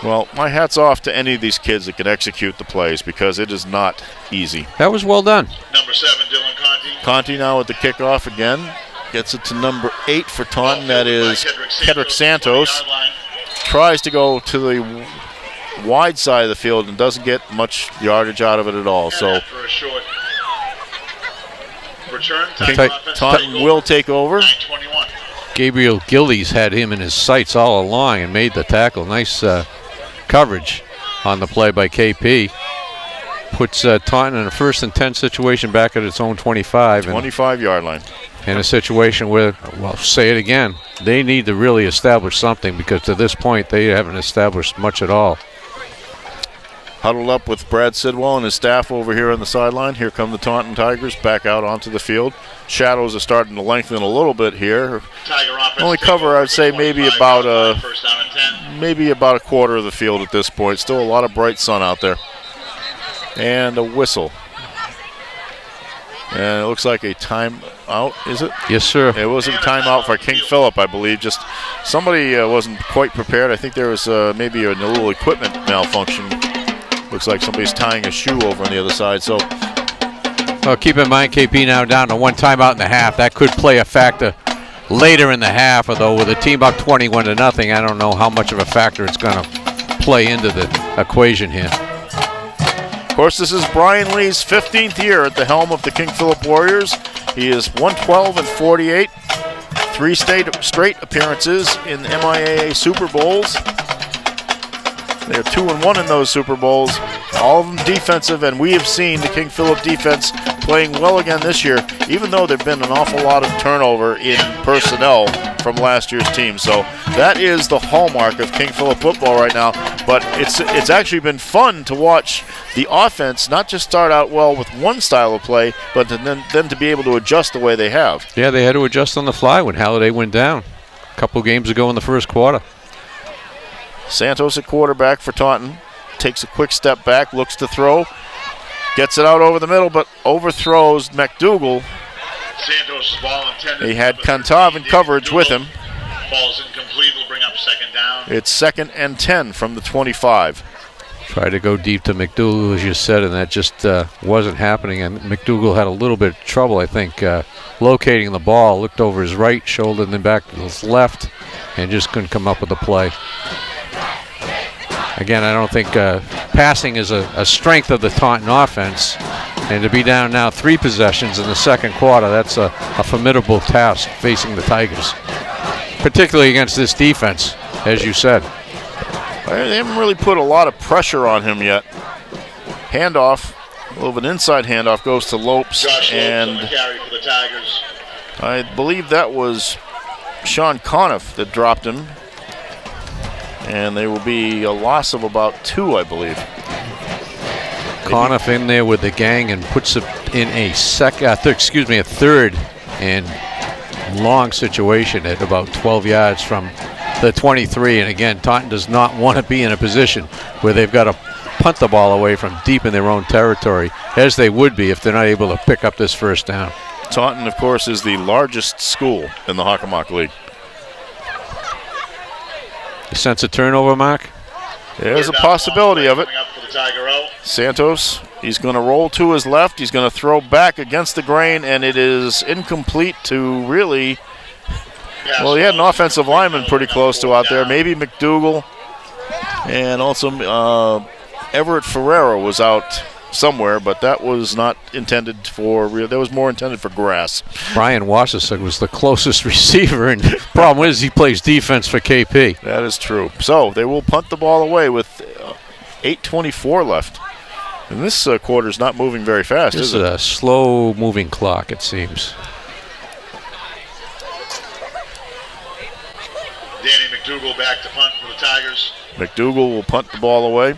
Well, my hat's off to any of these kids that can execute the plays, because it is not easy. That was well done. Number 7, Dylan Conti. Conti now with the kickoff again. Gets it to number 8 for Taunton. That is Kedrick Santos. Tries to go to the wide side of the field and doesn't get much yardage out of it at all. So Taunton will take over. Gabriel Gillies had him in his sights all along and made the tackle. Nice coverage on the play by KP. Puts Taunton in a 1st and 10 situation back at its own 25. 25-yard line. In a situation where, well, say it again, they need to really establish something, because to this point they haven't established much at all. Huddled up with Brad Sidwell and his staff over here on the sideline. Here come the Taunton Tigers back out onto the field. Shadows are starting to lengthen a little bit here. Only cover, I'd say, maybe about a quarter of the field at this point. Still a lot of bright sun out there. And a whistle. And it looks like a timeout, is it? Yes, sir. It was a timeout for King Phillip, I believe. Just somebody wasn't quite prepared. I think there was maybe a little equipment malfunction. Looks like somebody's tying a shoe over on the other side. So, well, keep in mind, KP now down to 1 timeout in the half. That could play a factor later in the half, although with a team up 21-0, I don't know how much of a factor it's going to play into the equation here. Of course, this is Brian Lee's 15th year at the helm of the King Phillip Warriors. He is 112-48, 3 straight appearances in MIAA Super Bowls. They're 2-1 in those Super Bowls, all of them defensive, and we have seen the King Phillip defense playing well again this year, even though there've been an awful lot of turnover in personnel from last year's team. So that is the hallmark of King Phillip football right now. But it's actually been fun to watch the offense not just start out well with one style of play, but then to be able to adjust the way they have. Yeah, they had to adjust on the fly when Halliday went down a couple games ago in the first quarter. Santos at quarterback for Taunton. Takes a quick step back, looks to throw. Gets it out over the middle, but overthrows McDougal. Santos' ball intended. He had Kantav in coverage with him. Ball's incomplete. Will bring up 2nd down. It's 2nd and 10 from the 25. Tried to go deep to McDougal, as you said, and that just wasn't happening. And McDougal had a little bit of trouble, I think, locating the ball. Looked over his right shoulder and then back to his left, and just couldn't come up with a play. Again, I don't think passing is a strength of the Taunton offense. And to be down now 3 possessions in the second quarter, that's a formidable task facing the Tigers, particularly against this defense, as you said. They haven't really put a lot of pressure on him yet. Handoff, a little of an inside handoff goes to Lopes. And on the carry for the Tigers. I believe that was Sean Conniff that dropped him. And there will be a loss of about 2, I believe. Conniff in there with the gang and puts it in a third and long situation at about 12 yards from the 23. And again, Taunton does not want to be in a position where they've got to punt the ball away from deep in their own territory, as they would be if they're not able to pick up this first down. Taunton, of course, is the largest school in the Hockomock League. You sense a turnover, Mark? There's a possibility of it. Santos, he's going to roll to his left. He's going to throw back against the grain, and it is incomplete to really... Well, he had an offensive lineman pretty close to out there. Maybe McDougal. And also Everett Ferrero was out somewhere, but that was not intended for real. That was more intended for grass. Brian Wassersick was the closest receiver, and the problem is he plays defense for KP. That is true. So they will punt the ball away with 8:24 left. And this quarter is not moving very fast, this is it? This is a slow-moving clock, it seems. Danny McDougal back to punt for the Tigers. McDougal will punt the ball away.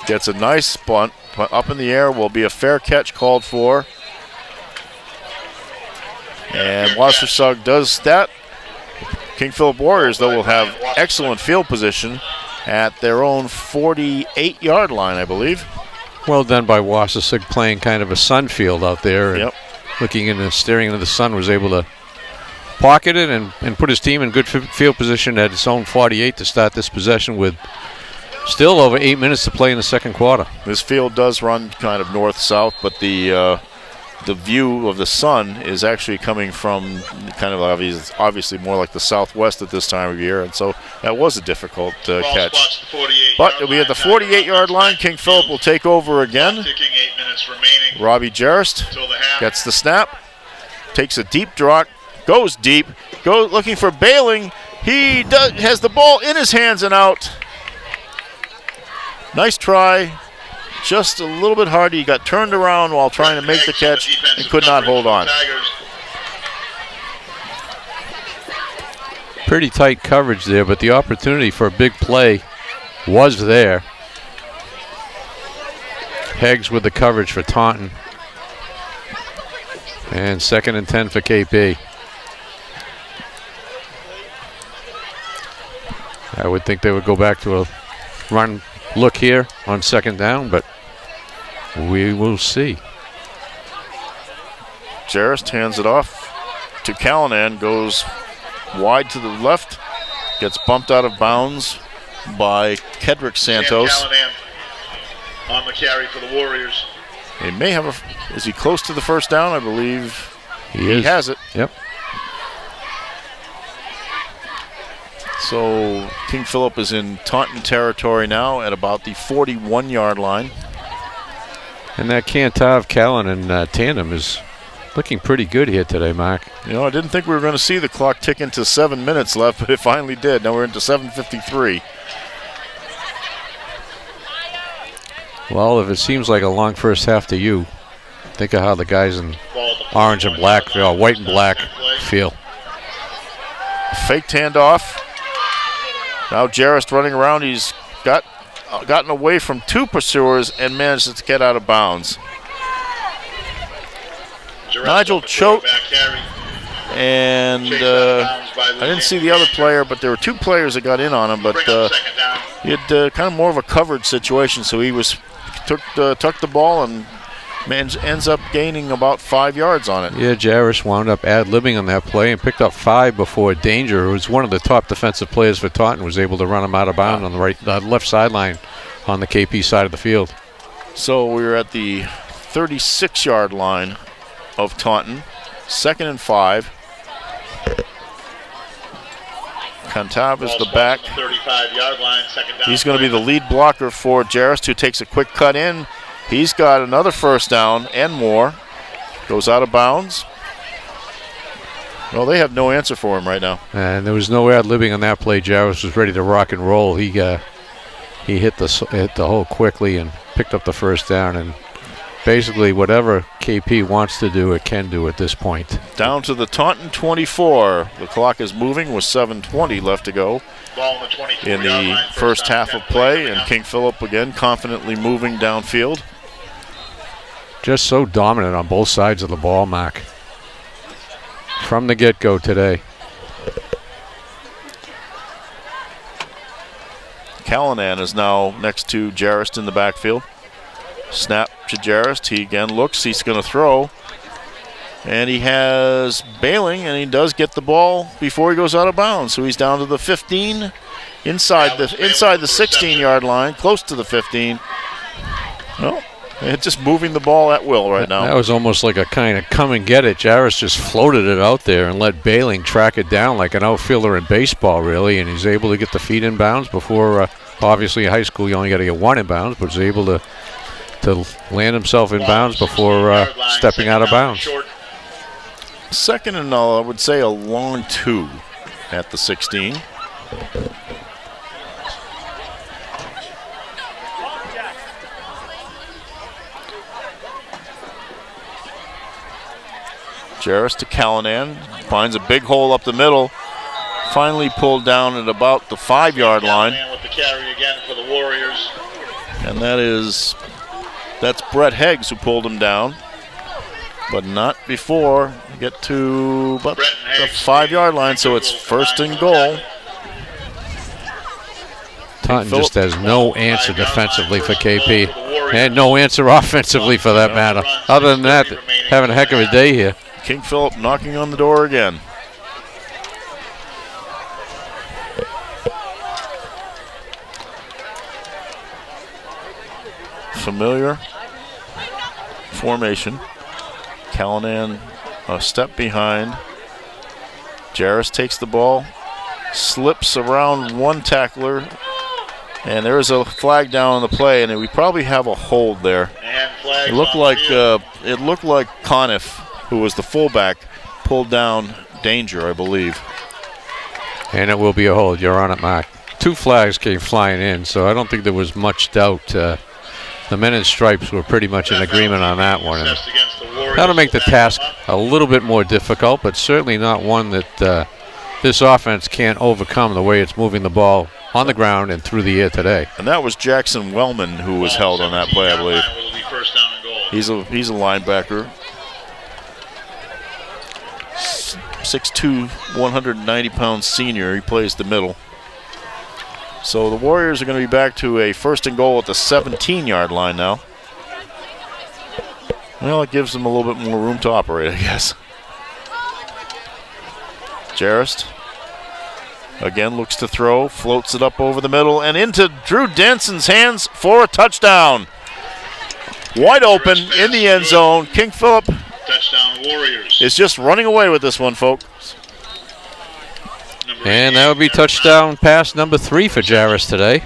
Gets a nice bunt up in the air. Will be a fair catch called for. And Wassersaug does that. King Phillip Warriors, though, will have excellent field position at their own 48-yard line, I believe. Well done by Wassersaug, playing kind of a sun field out there. And looking in and staring into the sun, was able to pocket it and put his team in good field position at its own 48 to start this possession with still over 8 minutes to play in the second quarter. This field does run kind of north-south, but the view of the sun is actually coming from kind of obviously more like the southwest at this time of year, and so that was a difficult catch. But it'll be at the 48-yard line. King Phillip will take over again. Robbie Jarrest gets the snap, takes a deep drop, goes deep, looking for Bailing. He has the ball in his hands and out. Nice try. Just a little bit hard. He got turned around while trying to make the catch and could not hold on. Pretty tight coverage there, but the opportunity for a big play was there. Heggs with the coverage for Taunton. And 2nd and 10 for KP. I would think they would go back to a run look here on 2nd down, but we will see. Jarrest hands it off to Callanan, goes wide to the left, gets bumped out of bounds by Kedrick Santos. On the carry for the Warriors. They may have is he close to the first down? I believe he has it. Yep. So King Phillip is in Taunton territory now at about the 41-yard line. And that Kantav-Callanan tandem is looking pretty good here today, Mark. You know, I didn't think we were going to see the clock tick into 7 minutes left, but it finally did. Now we're into 7:53. Well, if it seems like a long first half to you, think of how the guys in orange and black, white and black feel. Faked handoff. Now Jarrest running around. He's gotten away from 2 pursuers and managed to get out of bounds. Nigel choked, and I didn't see the other player, but there were 2 players that got in on him, but he had kind of more of a covered situation, so he tucked the ball and ends up gaining about 5 yards on it. Yeah, Jarrett wound up ad-libbing on that play and picked up 5 before Danger, who was one of the top defensive players for Taunton, was able to run him out of bounds on the left sideline on the KP side of the field. So we're at the 36-yard line of Taunton, 2nd and 5. Kantav is the back. 35-yard line, 2nd down. He's going to be the lead blocker for Jarrest, who takes a quick cut in. He's got another first down and more. Goes out of bounds. Well, they have no answer for him right now. And there was no ad-libbing on that play. Jarrett was ready to rock and roll. He hit the hole quickly and picked up the first down. And basically whatever KP wants to do, it can do at this point. Down to the Taunton 24. The clock is moving with 7:20 left to go in the first half of play. And King Phillip again confidently moving downfield. Just so dominant on both sides of the ball, Mac. From the get-go today. Callanan is now next to Jarrest in the backfield. Snap to Jarrest. He again looks. He's going to throw. And he has Bailing, and he does get the ball before he goes out of bounds. So he's down to the 15, inside the 16-yard line, close to the 15. Well, it's just moving the ball at will right now. That was almost like a kind of come and get it. Jarrett just floated it out there and let Bailing track it down like an outfielder in baseball, really. And he's able to get the feet in bounds before, obviously in high school you only got to get 1 in bounds, but was able to land himself in bounds before stepping out of bounds. 2nd and I would say a long 2 at the 16. Jarrest to Callanan, finds a big hole up the middle. Finally pulled down at about the 5-yard line. With the carry again for the Warriors. And that's Brett Heggs who pulled him down. But not before you get to about the 5-yard line, so it's first and goal. Taunton just has no answer defensively for KP, and no answer offensively for that matter. Other than that, having a heck of a day here. King Phillip knocking on the door again. Familiar formation. Callanan a step behind. Jarris takes the ball, slips around one tackler, and there is a flag down on the play, and we probably have a hold there. It looked like Conniff, who was the fullback, pulled down Danger, I believe. And it will be a hold. You're on it, Mark. 2 flags came flying in, so I don't think there was much doubt. The men in stripes were pretty much in agreement on that one. And that'll make the task a little bit more difficult, but certainly not one that this offense can't overcome the way it's moving the ball on the ground and through the air today. And that was Jackson Wellman who was held on that play, I believe. He's a linebacker. 6'2", 190-pound senior. He plays the middle. So the Warriors are going to be back to a first and goal at the 17-yard line now. Well, it gives them a little bit more room to operate, I guess. Jarrist again looks to throw, floats it up over the middle and into Drew Denson's hands for a touchdown. Wide open in the end zone. King Phillip Touchdown Warriors. is just running away with this one, folks. And that would be touchdown pass number 3 for Jarris today.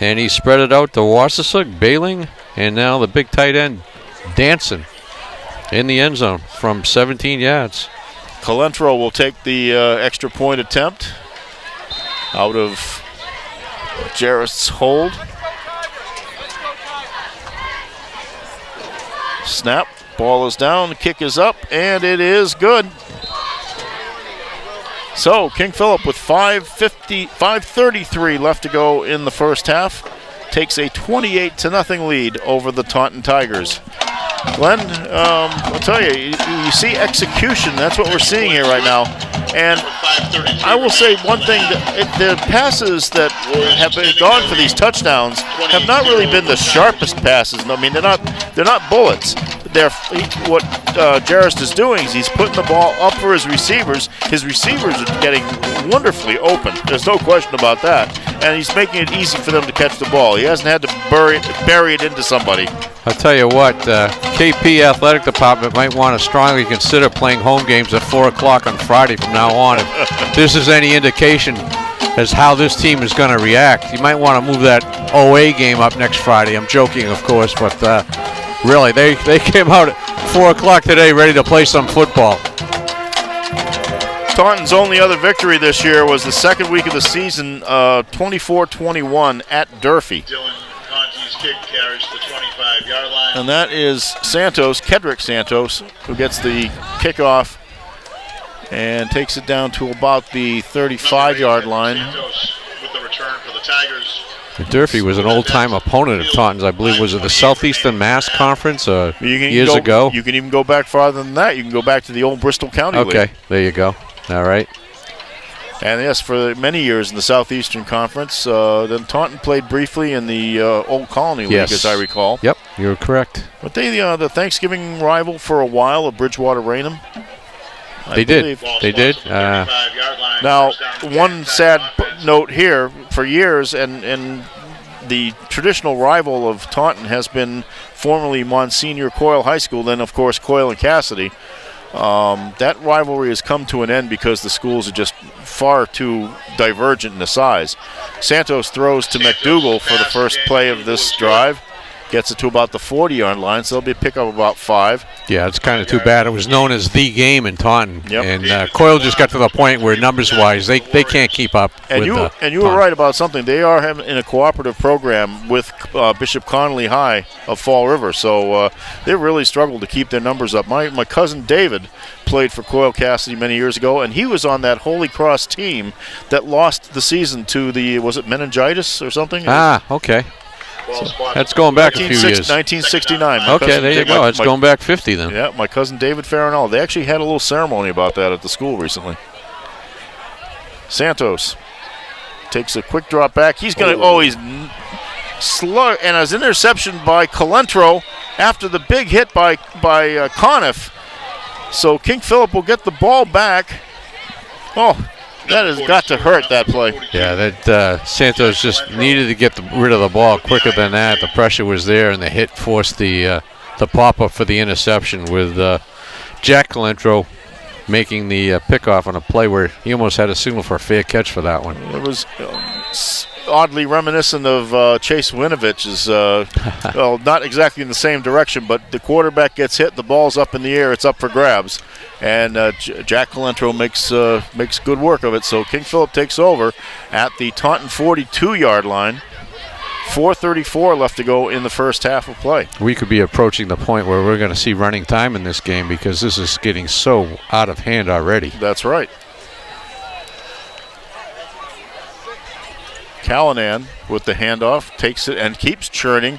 And he spread it out to Wassesuk, Bailing, and now the big tight end, Danson, in the end zone from 17 yards. Calentro will take the extra point attempt out of Jarrist's hold. Snap, ball is down, the kick is up, and it is good. So King Phillip with 5:33 left to go in the first half takes a 28-0 lead over the Taunton Tigers. Glenn, I'll tell you, you see execution. That's what we're seeing here right now. And I will say one thing, that the passes that have been gone for these touchdowns have not really been the sharpest passes. I mean, they're not bullets. What Jarrist is doing is he's putting the ball up for his receivers. His receivers are getting wonderfully open. There's no question about that. And he's making it easy for them to catch the ball. He hasn't had to bury it into somebody. I'll tell you what, KP Athletic Department might want to strongly consider playing home games at 4 o'clock on Friday from now on. If this is any indication as how this team is going to react, you might want to move that OA game up next Friday. I'm joking, of course, but really, they came out at 4 o'clock today ready to play some football. Taunton's only other victory this year was the second week of the season, 24-21 at Durfee. Dylan Conti's kick carries the 25-yard line. And that is Santos, Kedrick Santos, who gets the kickoff and takes it down to about the 35-yard line. Santos with the return for the Tigers. Durfee was an old-time opponent of Taunton's, I believe. Was it the Southeastern Mass Conference years ago? You can even go back farther than that. You can go back to the old Bristol County League. Okay, there you go. All right. And yes, for many years in the Southeastern Conference. Then Taunton played briefly in the Old Colony League, as I recall. Yep, you're correct. But they the Thanksgiving rival for a while of Bridgewater Raynham. They did. Now, one sad note here, for years, and the traditional rival of Taunton has been formerly Monsignor Coyle High School, then, of course, Coyle and Cassidy. That rivalry has come to an end because the schools are just far too divergent in the size. Santos throws to McDougal for the first play of this drive. Gets it to about the 40-yard line, so it'll be a pickup of about 5. Yeah, it's kind of too bad. It was known as the game in Taunton. Yep. And Coyle just got to the point where numbers-wise, they can't keep up with you Taunton. were right about something. They are in a cooperative program with Bishop Connolly High of Fall River, so they really struggled to keep their numbers up. My cousin David played for Coyle Cassidy many years ago, and he was on that Holy Cross team that lost the season to was it meningitis or something? Ah, okay. That's going back a few years. 1969. Okay, there you go. It's going back 50 then. Yeah, my cousin David Farinella. They actually had a little ceremony about that at the school recently. Santos takes a quick drop back. He's going to, he's slug, and as interception by Calentro after the big hit by Conniff. So King Phillip will get the ball back. Oh, that has got to hurt, that play. Yeah, that Santos just needed to get rid of the ball quicker than that. The pressure was there, and the hit forced the pop-up for the interception with Jack Calentro making the pickoff on a play where he almost had a signal for a fair catch for that one. It was oddly reminiscent of Chase Winovich's, well, not exactly in the same direction, but the quarterback gets hit, the ball's up in the air, it's up for grabs. And Jack Calentro makes good work of it, so King Phillip takes over at the Taunton 42-yard line. 4:34 left to go in the first half of play. We could be approaching the point where we're going to see running time in this game because this is getting so out of hand already. That's right. Callanan with the handoff takes it and keeps churning.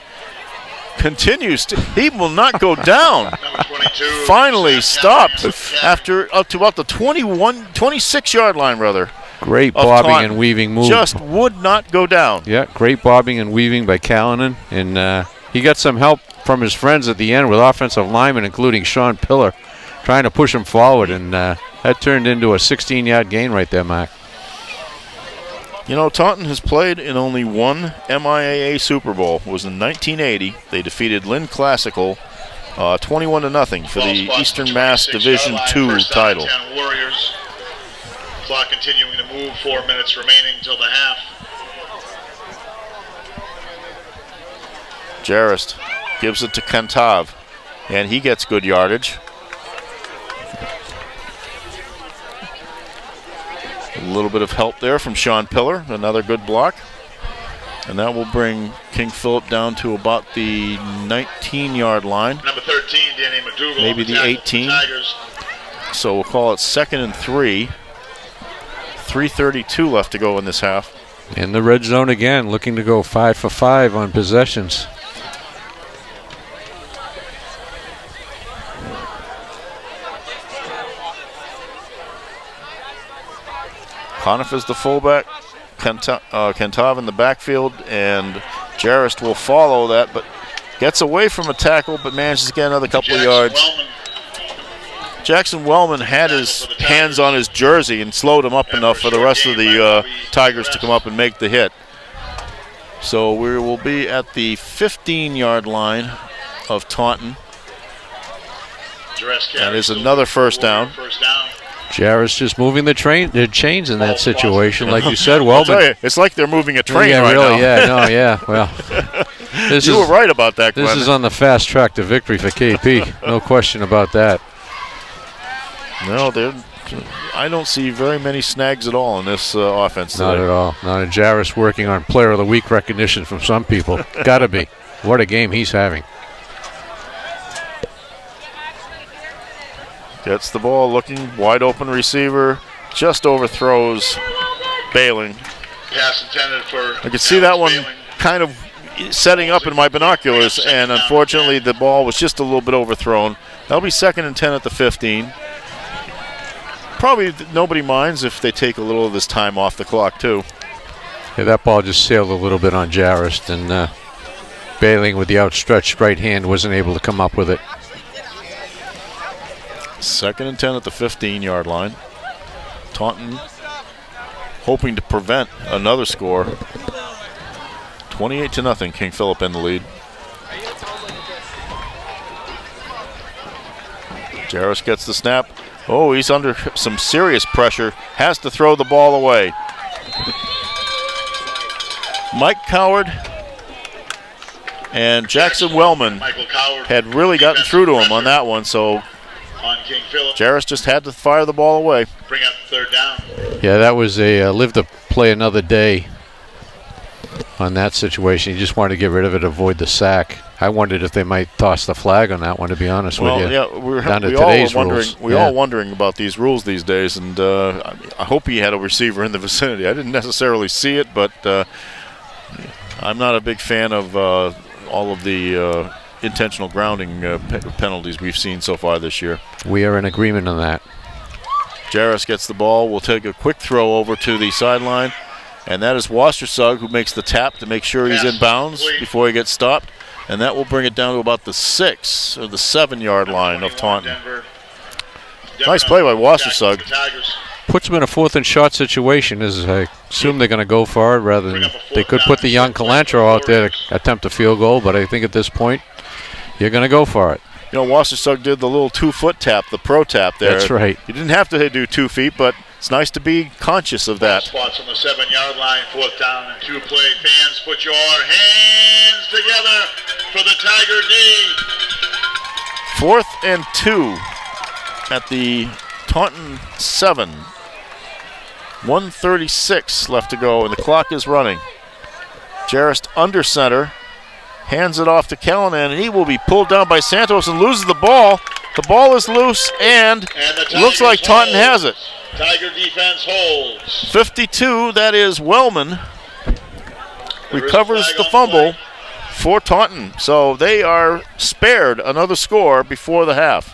Continues to, he will not go down. Finally stopped after up to about the 26-yard line, rather. Great bobbing and weaving move. Just would not go down. Yeah, great bobbing and weaving by Callanan. And he got some help from his friends at the end with offensive linemen, including Sean Pillar, trying to push him forward. And that turned into a 16-yard gain right there, Mark. You know, Taunton has played in only one MIAA Super Bowl. It was in 1980. They defeated Lynn Classical 21-0 for the Eastern Mass Division II title. Warriors. Clock continuing to move, 4 minutes remaining till the half. Jarrest gives it to Kantav, and he gets good yardage. A little bit of help there from Sean Pillar, another good block. And that will bring King Phillip down to about the 19-yard line. Number 13, Danny McDougal. Maybe the 18. So we'll call it 2nd and 3. 3:32 left to go in this half. In the red zone again, looking to go 5 for 5 on possessions. Conniff is the fullback, Kantav in the backfield, and Jarrest will follow that, but gets away from a tackle, but manages to get another couple of yards. Jackson Wellman had his hands on his jersey and slowed him up enough for the rest of the Tigers to come up and make the hit. So we will be at the 15-yard line of Taunton. That is another first down. Jarrest just moving the chains in that situation, like you said. Well, I'll tell you, it's like they're moving a train yeah, right really, now. Yeah, no, yeah. Well, you were right about that, Glenn. This is on the fast track to victory for KP. No question about that. No, I don't see very many snags at all in this offense today. Not at all. Not a Jarrest working on Player of the Week recognition from some people. Got to be. What a game he's having. Gets the ball, looking wide open receiver, just overthrows Bailing. Pass intended for I could see that one kind of setting up in my binoculars, and unfortunately the ball was just a little bit overthrown. That'll be 2nd and 10 at the 15. Probably nobody minds if they take a little of this time off the clock too. Yeah, that ball just sailed a little bit on Jarrest, and Bailing with the outstretched right hand wasn't able to come up with it. 2nd and 10 at the 15-yard line. Taunton hoping to prevent another score. 28-0, King Phillip in the lead. Jarrest gets the snap. Oh, he's under some serious pressure. Has to throw the ball away. Mike Coward and Jackson Wellman had really gotten through to him on that one, so Jarrest just had to fire the ball away. Bring up 3rd down. Yeah, that was a live to play another day on that situation. He just wanted to get rid of it, avoid the sack. I wondered if they might toss the flag on that one, to be honest with you. Yeah, we're all wondering about these rules these days, and I hope he had a receiver in the vicinity. I didn't necessarily see it, but I'm not a big fan of all of the intentional grounding penalties we've seen so far this year. We are in agreement on that. Jarris gets the ball. We'll take a quick throw over to the sideline, and that is Wassersug who makes the tap to make sure he's in bounds before he gets stopped, and that will bring it down to about the 6 or the 7-yard line of Taunton. Nice play by Wassersug. Puts them in a 4th and short situation, as I assume they're going to go for it rather than they could put the young Calantro out there to attempt a field goal, but I think at this point you're going to go for it. You know, Wassersug did the little 2-foot tap, the pro tap there. That's right. You didn't have to do 2 feet, but it's nice to be conscious of that. Spots on the 7-yard line, 4th down and 2 play. Fans, put your hands together for the Tiger D. 4th and 2 at the Taunton 7. 1:36 left to go, and the clock is running. Jarris under center, hands it off to Callanan, and he will be pulled down by Santos and loses the ball. The ball is loose, and looks like Taunton has it. Tiger defense holds. 52, that is Wellman, recovers the fumble for Taunton. So they are spared another score before the half.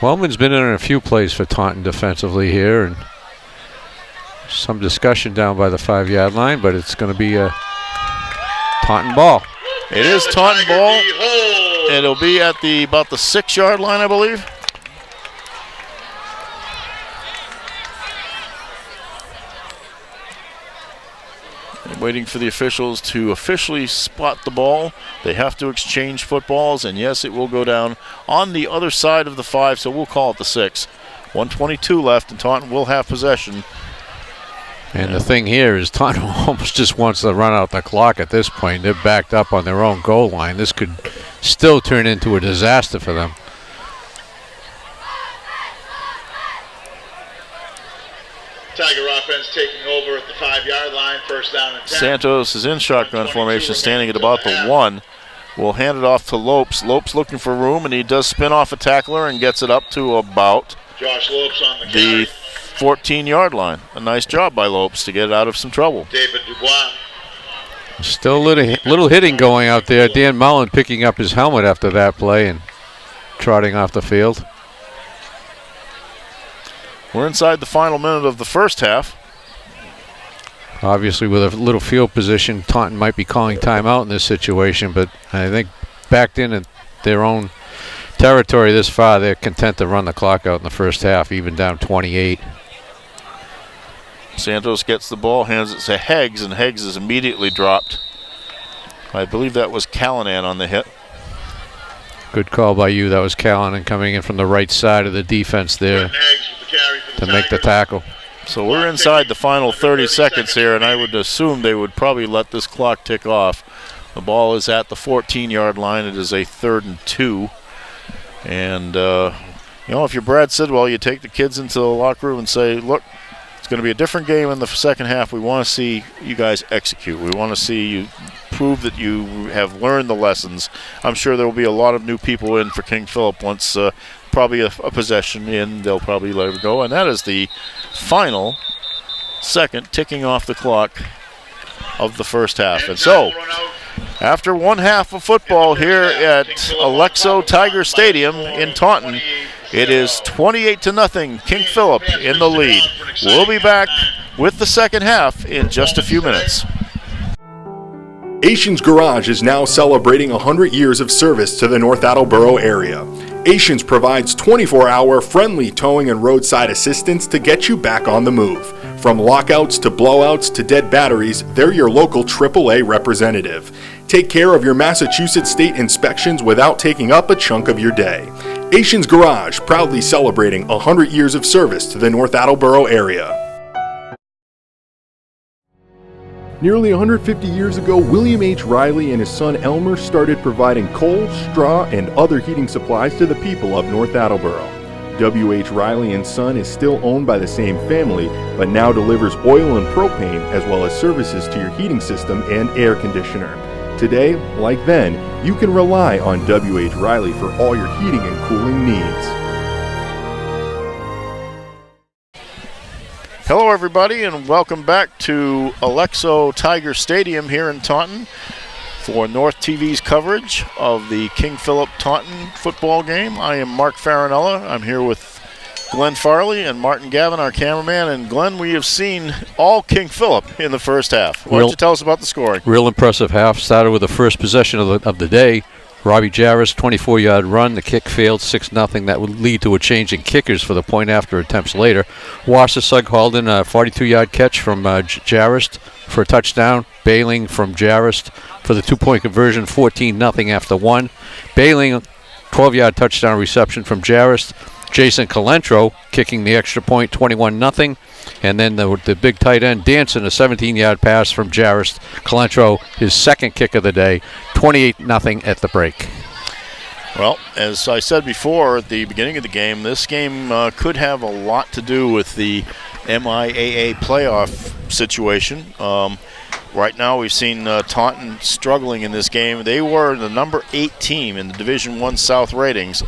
Wellman's been in a few plays for Taunton defensively here, and some discussion down by the 5-yard line, but it's going to be a Taunton ball. It is Taunton ball. It'll be at about the 6-yard line, I believe. And waiting for the officials to officially spot the ball. They have to exchange footballs, and yes, it will go down on the other side of the 5, so we'll call it the 6. 1:22 left, and Taunton will have possession. And the thing here is Taunton almost just wants to run out the clock at this point. They're backed up on their own goal line. This could still turn into a disaster for them. Tiger offense taking over at the 5-yard line, 1st down and 10. Santos is in shotgun formation, standing at about the 1. We'll hand it off to Lopes. Lopes looking for room, and he does spin off a tackler and gets it up to about Josh Lopes on the carry. 14-yard line. A nice job by Lopes to get out of some trouble. David Dubois. Still a little hitting going out there. Dan Mullen picking up his helmet after that play and trotting off the field. We're inside the final minute of the first half. Obviously, with a little field position, Taunton might be calling timeout in this situation, but I think backed in at their own territory this far, they're content to run the clock out in the first half, even down 28. Santos gets the ball, hands it to Heggs, and Heggs is immediately dropped. I believe that was Callanan on the hit. Good call by you. That was Callanan coming in from the right side of the defense there to make the tackle. So we're inside the final 30 seconds here, and I would assume they would probably let this clock tick off. The ball is at the 14-yard line. It is a 3rd and 2. And, you know, if you're Brad Sidwell, you take the kids into the locker room and say, look, it's going to be a different game in the second half. We want to see you guys execute. We want to see you prove that you have learned the lessons. I'm sure there will be a lot of new people in for King Phillip once probably a possession in. They'll probably let it go. And that is the final second ticking off the clock of the first half. And so, after one half of football here at Alexo Tiger Stadium in Taunton, it is 28-0, King Phillip in the lead. We'll be back with the second half in just a few minutes. Asians Garage is now celebrating 100 years of service to the North Attleboro area. Asians provides 24-hour friendly towing and roadside assistance to get you back on the move. From lockouts to blowouts to dead batteries, they're your local AAA representative. Take care of your Massachusetts state inspections without taking up a chunk of your day. Asians Garage, proudly celebrating 100 years of service to the North Attleboro area. Nearly 150 years ago, William H. Riley and his son Elmer started providing coal, straw, and other heating supplies to the people of North Attleboro. W.H. Riley and Son is still owned by the same family, but now delivers oil and propane as well as services to your heating system and air conditioner. Today, like then, you can rely on W.H. Riley for all your heating and cooling needs. Hello, everybody, and welcome back to Alexo Tiger Stadium here in Taunton for North TV's coverage of the King Phillip Taunton football game. I am Mark Farinella. I'm here with Glenn Farley and Martin Gavin, our cameraman. And Glenn, we have seen all King Phillip in the first half. Why don't you tell us about the scoring? Real impressive half. Started with the first possession of the day. Robbie Jarvis, 24-yard run. The kick failed, 6-0. That would lead to a change in kickers for the point after attempts later. Wasser Sugg hauled in a 42-yard catch from Jarvis for a touchdown. Bailing from Jarvis for the 2-point conversion, 14-0 after one. Bailing, 12-yard touchdown reception from Jarvis. Jason Calentro kicking the extra point, 21-0. And then the big tight end dancing a 17-yard pass from Jarvis. Calentro, his second kick of the day, 28-0 at the break. Well, as I said before at the beginning of the game, this game could have a lot to do with the MIAA playoff situation. Right now we've seen Taunton struggling in this game. They were the number 8 team in the Division I South ratings.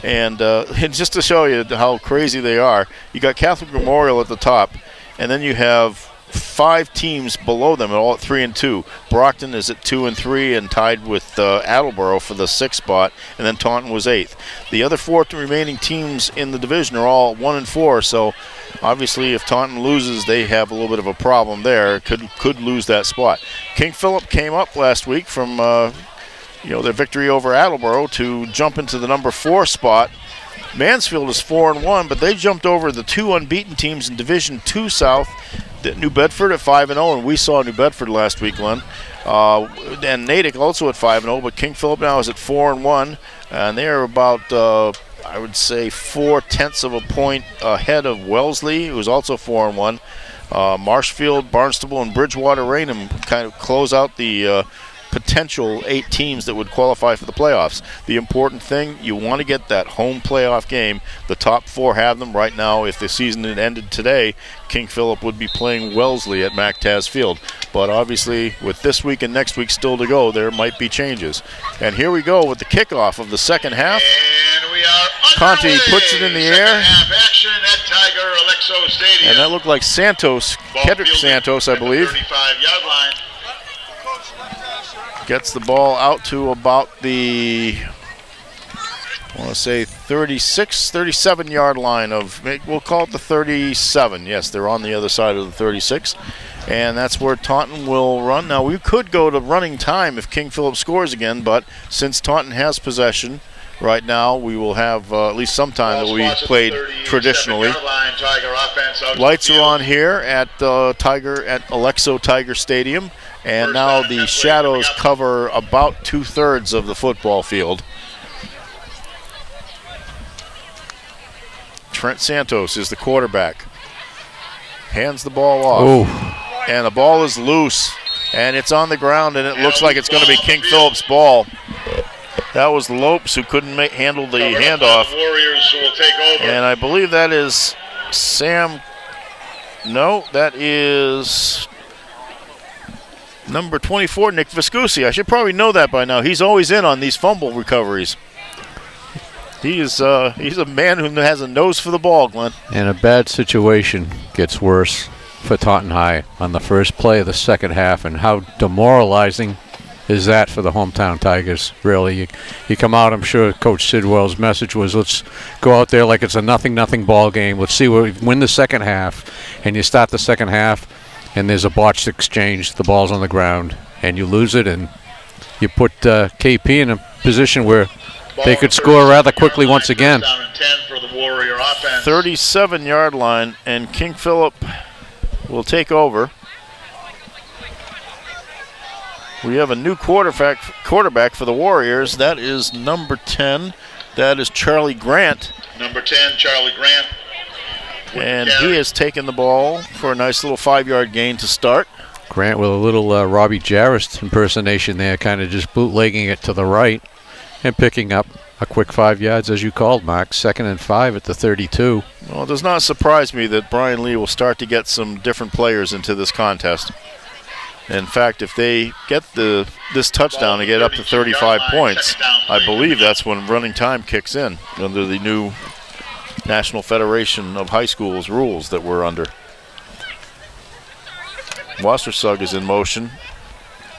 And just to show you how crazy they are, you got Catholic Memorial at the top, and then you have 5 teams below them, all at 3 and 2. Brockton is at 2 and 3 and tied with Attleboro for the 6th spot, and then Taunton was 8th. The other 4 remaining teams in the division are all 1 and 4, so obviously if Taunton loses, they have a little bit of a problem there. Could lose that spot. King Phillip came up last week from their victory over Attleboro to jump into the number 4 spot. Mansfield is 4-1, but they jumped over the 2 unbeaten teams in Division II South. New Bedford at 5-0, and we saw New Bedford last week, Glenn. And Natick also at 5-0, but King Phillip now is at 4-1, and they are about, I would say, 0.4 of a point ahead of Wellesley, who is also 4-1. Marshfield, Barnstable, and Bridgewater Raynham kind of close out the potential 8 teams that would qualify for the playoffs. The important thing, you want to get that home playoff game. The top 4 have them right now. If the season had ended today, King Phillip would be playing Wellesley at MacTaz Field. But obviously, with this week and next week still to go, there might be changes. And here we go with the kickoff of the second half. And we are Conti puts it in the air. Half action at Tiger Alexo Stadium. And that looked like Santos, Kedrick Santos, I believe. 35-yard line. Gets the ball out to about the, I want to say 36, 37-yard line of, we'll call it the 37. Yes, they're on the other side of the 36. And that's where Taunton will run. Now, we could go to running time if King Phillip scores again, but since Taunton has possession right now, we will have at least some time that we played traditionally. Lights are on here at Alexo Tiger Stadium. And now the shadows cover about 2/3 of the football field. Trent Santos is the quarterback. Hands the ball off. Oh. And the ball is loose. And it's on the ground, and it looks like it's going to be King Phillip's ball. That was Lopes who couldn't handle the handoff. Warriors will take over. And I believe that is Sam. No, that is number 24, Nick Viscusi. I should probably know that by now. He's always in on these fumble recoveries. He's a man who has a nose for the ball, Glenn. And a bad situation gets worse for Taunton High on the first play of the second half, and how demoralizing is that for the hometown Tigers, really. You come out, I'm sure Coach Sidwell's message was, let's go out there like it's a nothing ball game. Let's see what we win the second half. And you start the second half, and there's a botched exchange, the ball's on the ground, and you lose it, and you put KP in a position where they could score rather quickly once again. 37-yard line, and King Phillip will take over. We have a new quarterback for the Warriors. That is number 10. That is Charlie Grant. Number 10, Charlie Grant. And he has taken the ball for a nice little 5-yard gain to start. Grant with a little Robbie Jarvis impersonation there, kind of just bootlegging it to the right and picking up a quick 5 yards, as you called, Mark. 2nd and 5 at the 32. Well, it does not surprise me that Brian Lee will start to get some different players into this contest. In fact, if they get this touchdown to get up to 35 points, I believe that's when running time kicks in under the new National Federation of High Schools rules that we're under. Wassersug is in motion.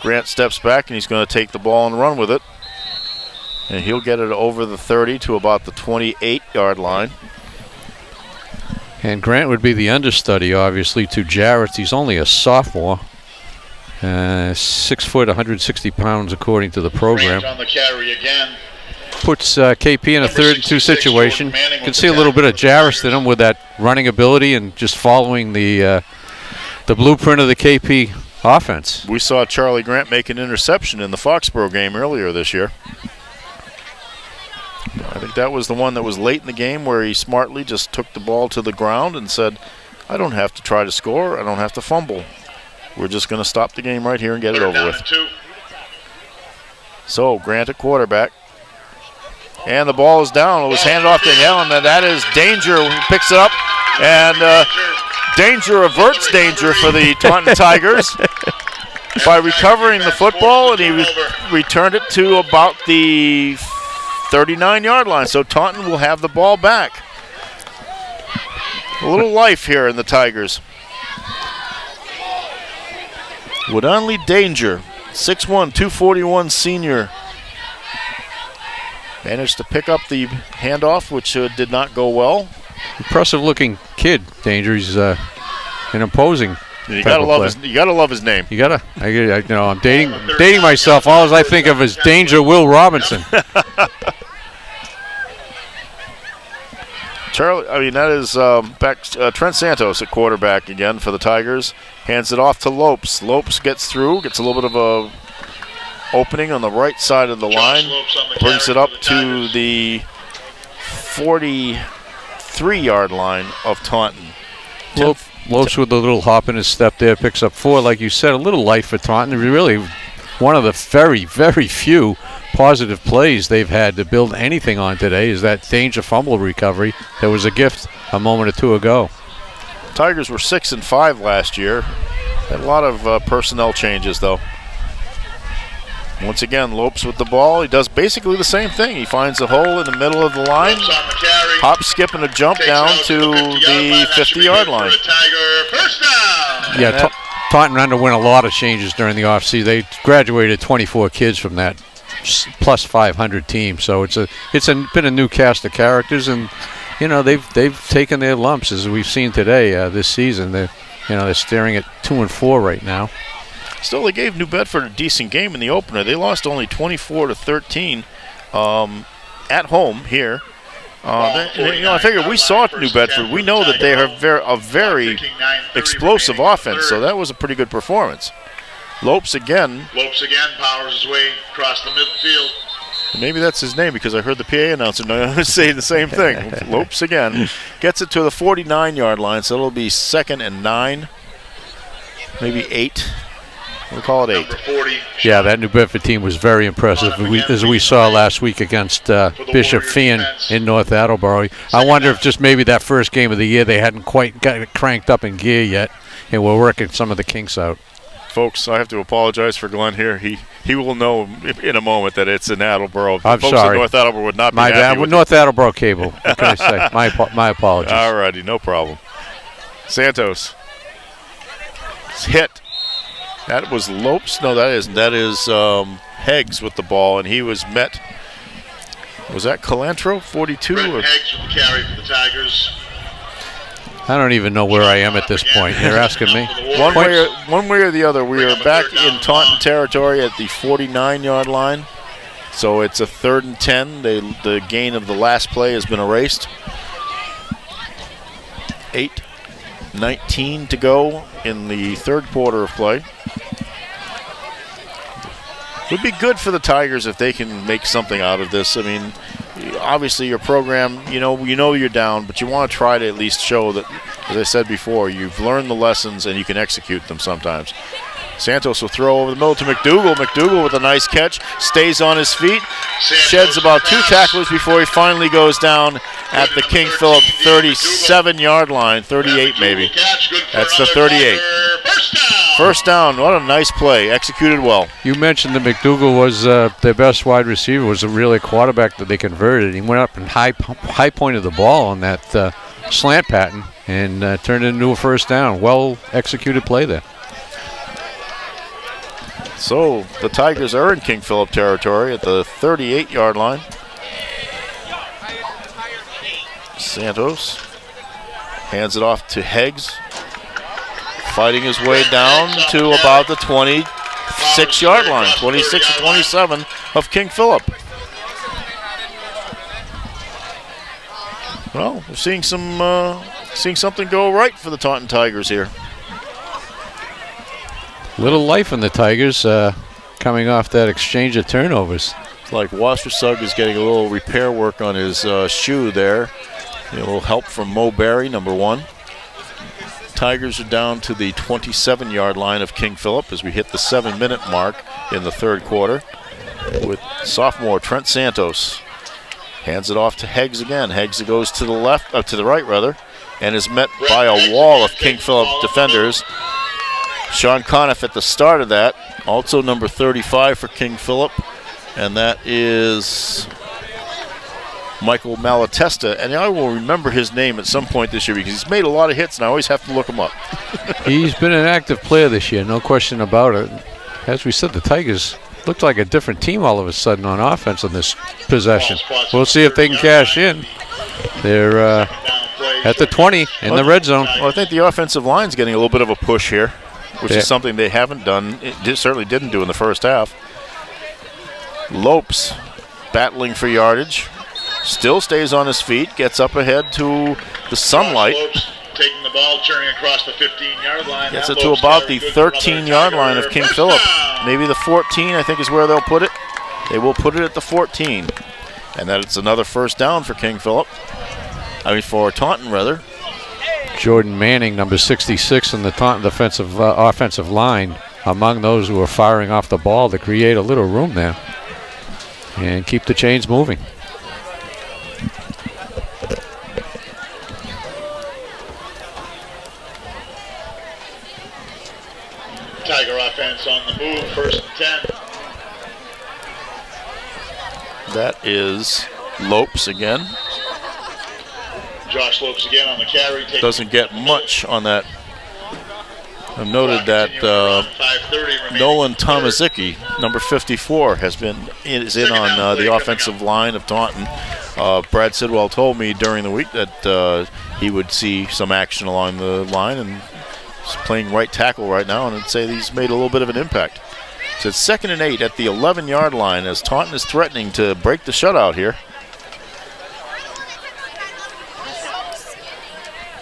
Grant steps back, and he's going to take the ball and run with it. And he'll get it over the 30 to about the 28-yard line. And Grant would be the understudy, obviously, to Jarrett. He's only a sophomore. 6 foot, 160 pounds, according to the program. On the carry again. Puts KP in a 3rd and 2 situation. You can see a little bit of Jarrett in him with that running ability and just following the blueprint of the KP offense. We saw Charlie Grant make an interception in the Foxborough game earlier this year. I think that was the one that was late in the game where he smartly just took the ball to the ground and said, I don't have to try to score. I don't have to fumble. We're just going to stop the game right here and get it over with. So Grant at quarterback. And the ball is down. It was handed off to Helen, and that is Danger who picks it up. And Danger averts danger for the Taunton Tigers by recovering the football, and he returned it to about the 39-yard line. So Taunton will have the ball back. A little life here in the Tigers. Woodonley Danger, 6'1", 241 senior. Managed to pick up the handoff, which did not go well. Impressive-looking kid, Danger. He's an imposing. You gotta love his name. I'm dating myself. All I think of is Danger Will Robinson. That is Trent Santos at quarterback again for the Tigers. Hands it off to Lopes. Lopes gets through, gets a little bit of a opening on the right side of the line. Brings it up to the 43-yard line of Taunton. Lopes with a little hop in his step there, picks up 4. Like you said, a little light for Taunton. Really one of the very, very few positive plays they've had to build anything on today is that Danger fumble recovery. There was a gift a moment or two ago. Tigers were 6-5 last year. Had a lot of personnel changes, though. Once again, Lopes with the ball. He does basically the same thing. He finds a hole in the middle of the line. Hop, skip, and a jump down to the 50-yard line. Yeah, Taunton underwent a lot of changes during the offseason. They graduated 24 kids from that plus 500 team. So it's been a new cast of characters, and they've taken their lumps as we've seen today this season. They're staring at 2-4 right now. Still, they gave New Bedford a decent game in the opener. They lost only 24-13 at home here. I figure we saw New Bedford. We know that they are a very explosive offense, so that was a pretty good performance. Lopes again powers his way across the midfield. Maybe that's his name because I heard the PA announcer say the same thing. Lopes again gets it to the 49-yard line, so it'll be 2nd and 9, maybe 8. We'll call it 8. 40, yeah, that New Bedford team was very impressive, as we saw last week against Bishop Finn in North Attleboro. I wonder if just maybe that first game of the year they hadn't quite got it cranked up in gear yet, and we're working some of the kinks out. Folks, I have to apologize for Glenn here. He will know in a moment that it's in Attleboro. I'm folks sorry. in North Attleboro would not be My happy bad. with North Attleboro cable. What can I say? My apologies. All righty, no problem. Santos. It's hit. That was Lopes. No, that isn't. That is Heggs with the ball, and he was met. Was that Calantro, 42? Heggs with the carry for the Tigers. I don't even know where I am at this point. You're asking me? One way or the other, we are back in Taunton territory at the 49-yard line. So it's a 3rd and 10. The gain of the last play has been erased. 8:19 to go in the third quarter of play. It would be good for the Tigers if they can make something out of this. I mean, obviously your program, you know you're down, but you want to try to at least show that, as I said before, you've learned the lessons and you can execute them sometimes. Santos will throw over the middle to McDougal. McDougal with a nice catch, stays on his feet, sheds about 2 tacklers before he finally goes down at the King Phillip 37-yard line, 38 maybe. That's the 38. First down. What a nice play, executed well. You mentioned that McDougal was their best wide receiver, was really a quarterback that they converted. He went up and high pointed the ball on that slant pattern and turned it into a first down. Well executed play there. So the Tigers are in King Phillip territory at the 38-yard line. Santos hands it off to Heggs, fighting his way down to about the 26-yard line, 26 to 27 of King Phillip. Well, we're seeing something go right for the Taunton Tigers here. Little life in the Tigers coming off that exchange of turnovers. It's like Wassersug is getting a little repair work on his shoe there. A little help from Mo Berry, number 1. Tigers are down to the 27-yard line of King Phillip as we hit the 7-minute mark in the third quarter with sophomore Trent Santos. Hands it off to Heggs again. Heggs goes to the left, to the right rather, and is met by a wall of King Phillip defenders. Sean Conniff at the start of that, also number 35 for King Phillip, and that is Michael Malatesta, and I will remember his name at some point this year because he's made a lot of hits and I always have to look him up. He's been an active player this year, no question about it. As we said, the Tigers looked like a different team all of a sudden on offense on this possession. We'll see if they can cash in. They're at the 20 in the red zone. Well, I think the offensive line's getting a little bit of a push here, which is something they haven't done. It certainly didn't do in the first half. Lopes battling for yardage. Still stays on his feet, gets up ahead to the sunlight. Lopes taking the ball, turning across the 15-yard line. Gets it to about the 13-yard line of King Phillip. Maybe the 14, I think, is where they'll put it. They will put it at the 14. And that it's another first down for King Phillip. For Taunton, rather. Jordan Manning, number 66 in the Taunton offensive line, among those who are firing off the ball to create a little room there and keep the chains moving. Tiger offense on the move, 1st and 10. That is Lopes again. Josh Lopes again on the carry. Doesn't get much on that. I've noted that Nolan Tomaszicki, number 54, is in on the offensive line of Taunton. Brad Sidwell told me during the week that he would see some action along the line, and he's playing right tackle right now, and I'd say he's made a little bit of an impact. So it's 2nd and 8 at the 11-yard line as Taunton is threatening to break the shutout here.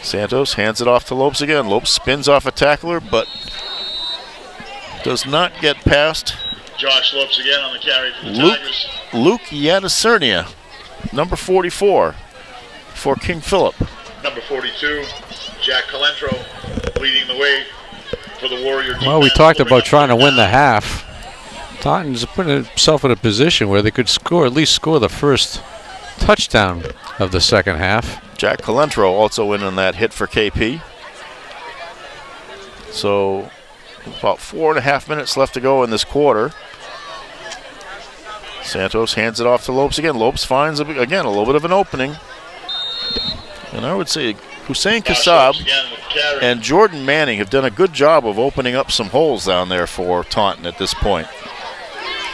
Santos hands it off to Lopes again. Lopes spins off a tackler, but does not get past. Josh Lopes again on the carry for the Tigers. Luke Yadacernia, number 44 for King Phillip. Number 42, Jack Calentro, leading the way for the Warrior defense. Well, we talked about trying to win the half. Taunton's putting himself in a position where they could at least score the first touchdown of the second half. Jack Calentro also in on that hit for KP. So about 4.5 minutes left to go in this quarter. Santos hands it off to Lopes again. Lopes finds, again, a little bit of an opening. And I would say Hussein Kassab and Jordan Manning have done a good job of opening up some holes down there for Taunton at this point.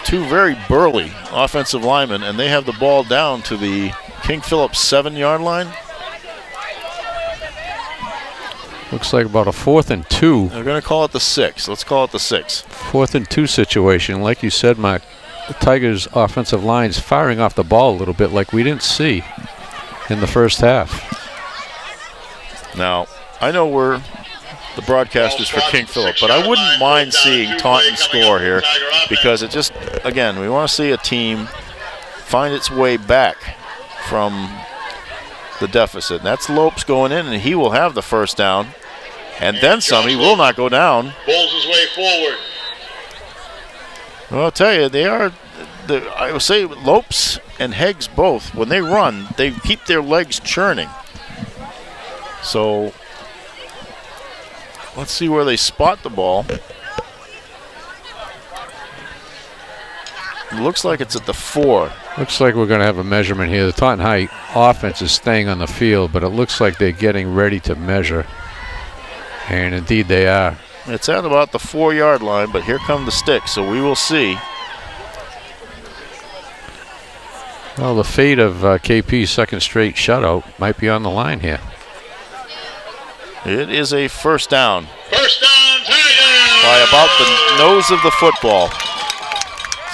Two very burly offensive linemen, and they have the ball down to the King Phillip 7-yard line. Looks like about a 4th and 2. They're going to call it the 6. Let's call it the 6. 4th and 2 situation. Like you said, Mike, the Tigers' offensive line's firing off the ball a little bit like we didn't see in the first half. Now, I know we're the broadcasters for King Phillip, but I wouldn't mind seeing Taunton score here because it just, again, we want to see a team find its way back from the deficit. And that's Lopes going in, and he will have the first down. And then some. He will not go down. Pulls his way forward. Well, I'll tell you, they are, I would say Lopes and Heggs both, when they run, they keep their legs churning. So let's see where they spot the ball. It looks like it's at the 4. Looks like we're going to have a measurement here. The Taunton High offense is staying on the field, but it looks like they're getting ready to measure. And indeed they are. It's at about the 4-yard line, but here come the sticks, so we will see. Well, the fate of KP's second straight shutout might be on the line here. It is a first down. First down, Tigers! By about the nose of the football.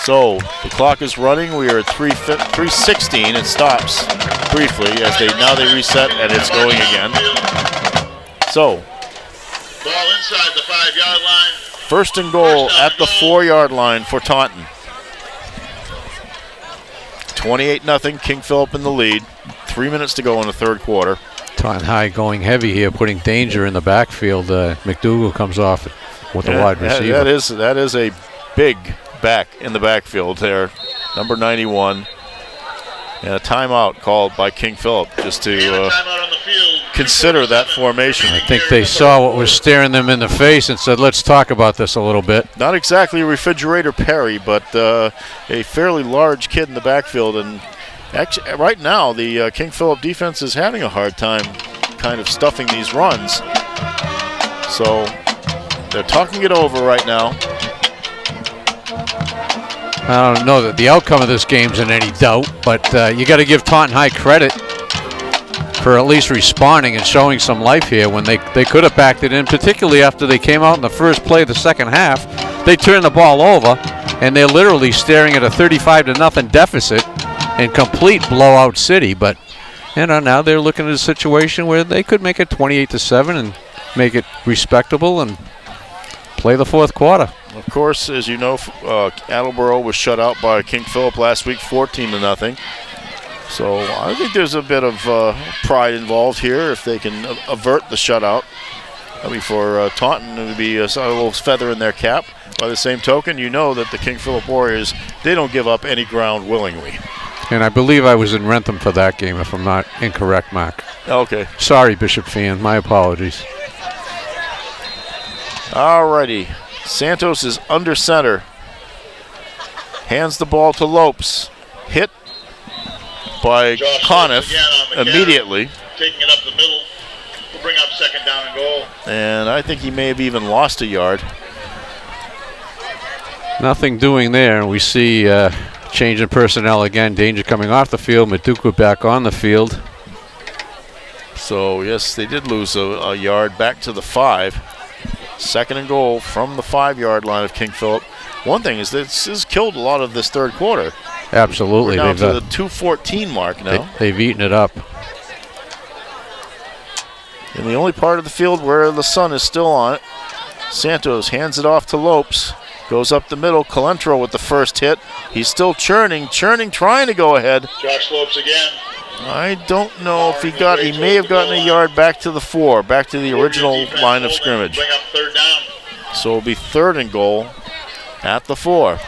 So the clock is running. We are at 3:16. It stops briefly as they reset and it's going again. So Ball inside the 5-yard line. first and goal at the 4-yard line for Taunton. 28-0. King Phillip in the lead. 3 minutes to go in the third quarter. Taunton High going heavy here, putting danger in the backfield. McDougal comes off with the wide receiver. That is a big back in the backfield there, number 91. And a timeout called by King Phillip just to consider that formation. I think they saw what was staring them in the face and said, let's talk about this a little bit. Not exactly Refrigerator Perry, but a fairly large kid in the backfield. And actually, right now, the King Phillip defense is having a hard time kind of stuffing these runs. So they're talking it over right now. I don't know that the outcome of this game's in any doubt, but you got to give Taunton High credit for at least responding and showing some life here when they could have backed it in, particularly after they came out in the first play of the second half. They turned the ball over, and they're literally staring at a 35-0 deficit in complete blowout city. But now they're looking at a situation where they could make it 28-7 and make it respectable and play the fourth quarter. Of course, as you know, Attleboro was shut out by King Phillip last week, 14-0. So I think there's a bit of pride involved here if they can avert the shutout. I mean, for Taunton, it would be a little feather in their cap. By the same token, you know that the King Phillip Warriors, they don't give up any ground willingly. And I believe I was in Rentham for that game, if I'm not incorrect, Mark. Okay. Sorry, Bishop fan. My apologies. Alrighty. Santos is under center. Hands the ball to Lopes. Hit by Conniff immediately. Taking it up the middle. We'll bring up second down and goal. And I think he may have even lost a yard. Nothing doing there. We see change in personnel again. Danger coming off the field. Maduka back on the field. So, yes, they did lose a yard back to the 5. Second and goal from the 5-yard line of King Phillip. One thing is this has killed a lot of this third quarter. Absolutely. We're down to the 2:14 mark now. They've eaten it up. In the only part of the field where the sun is still on it. Santos hands it off to Lopes. Goes up the middle. Calentro with the first hit. He's still churning, trying to go ahead. Josh Lopes again. I don't know if he may have gotten a yard back to the 4, back to the original line of scrimmage. Bring up third down. So it'll be third and goal at the 4.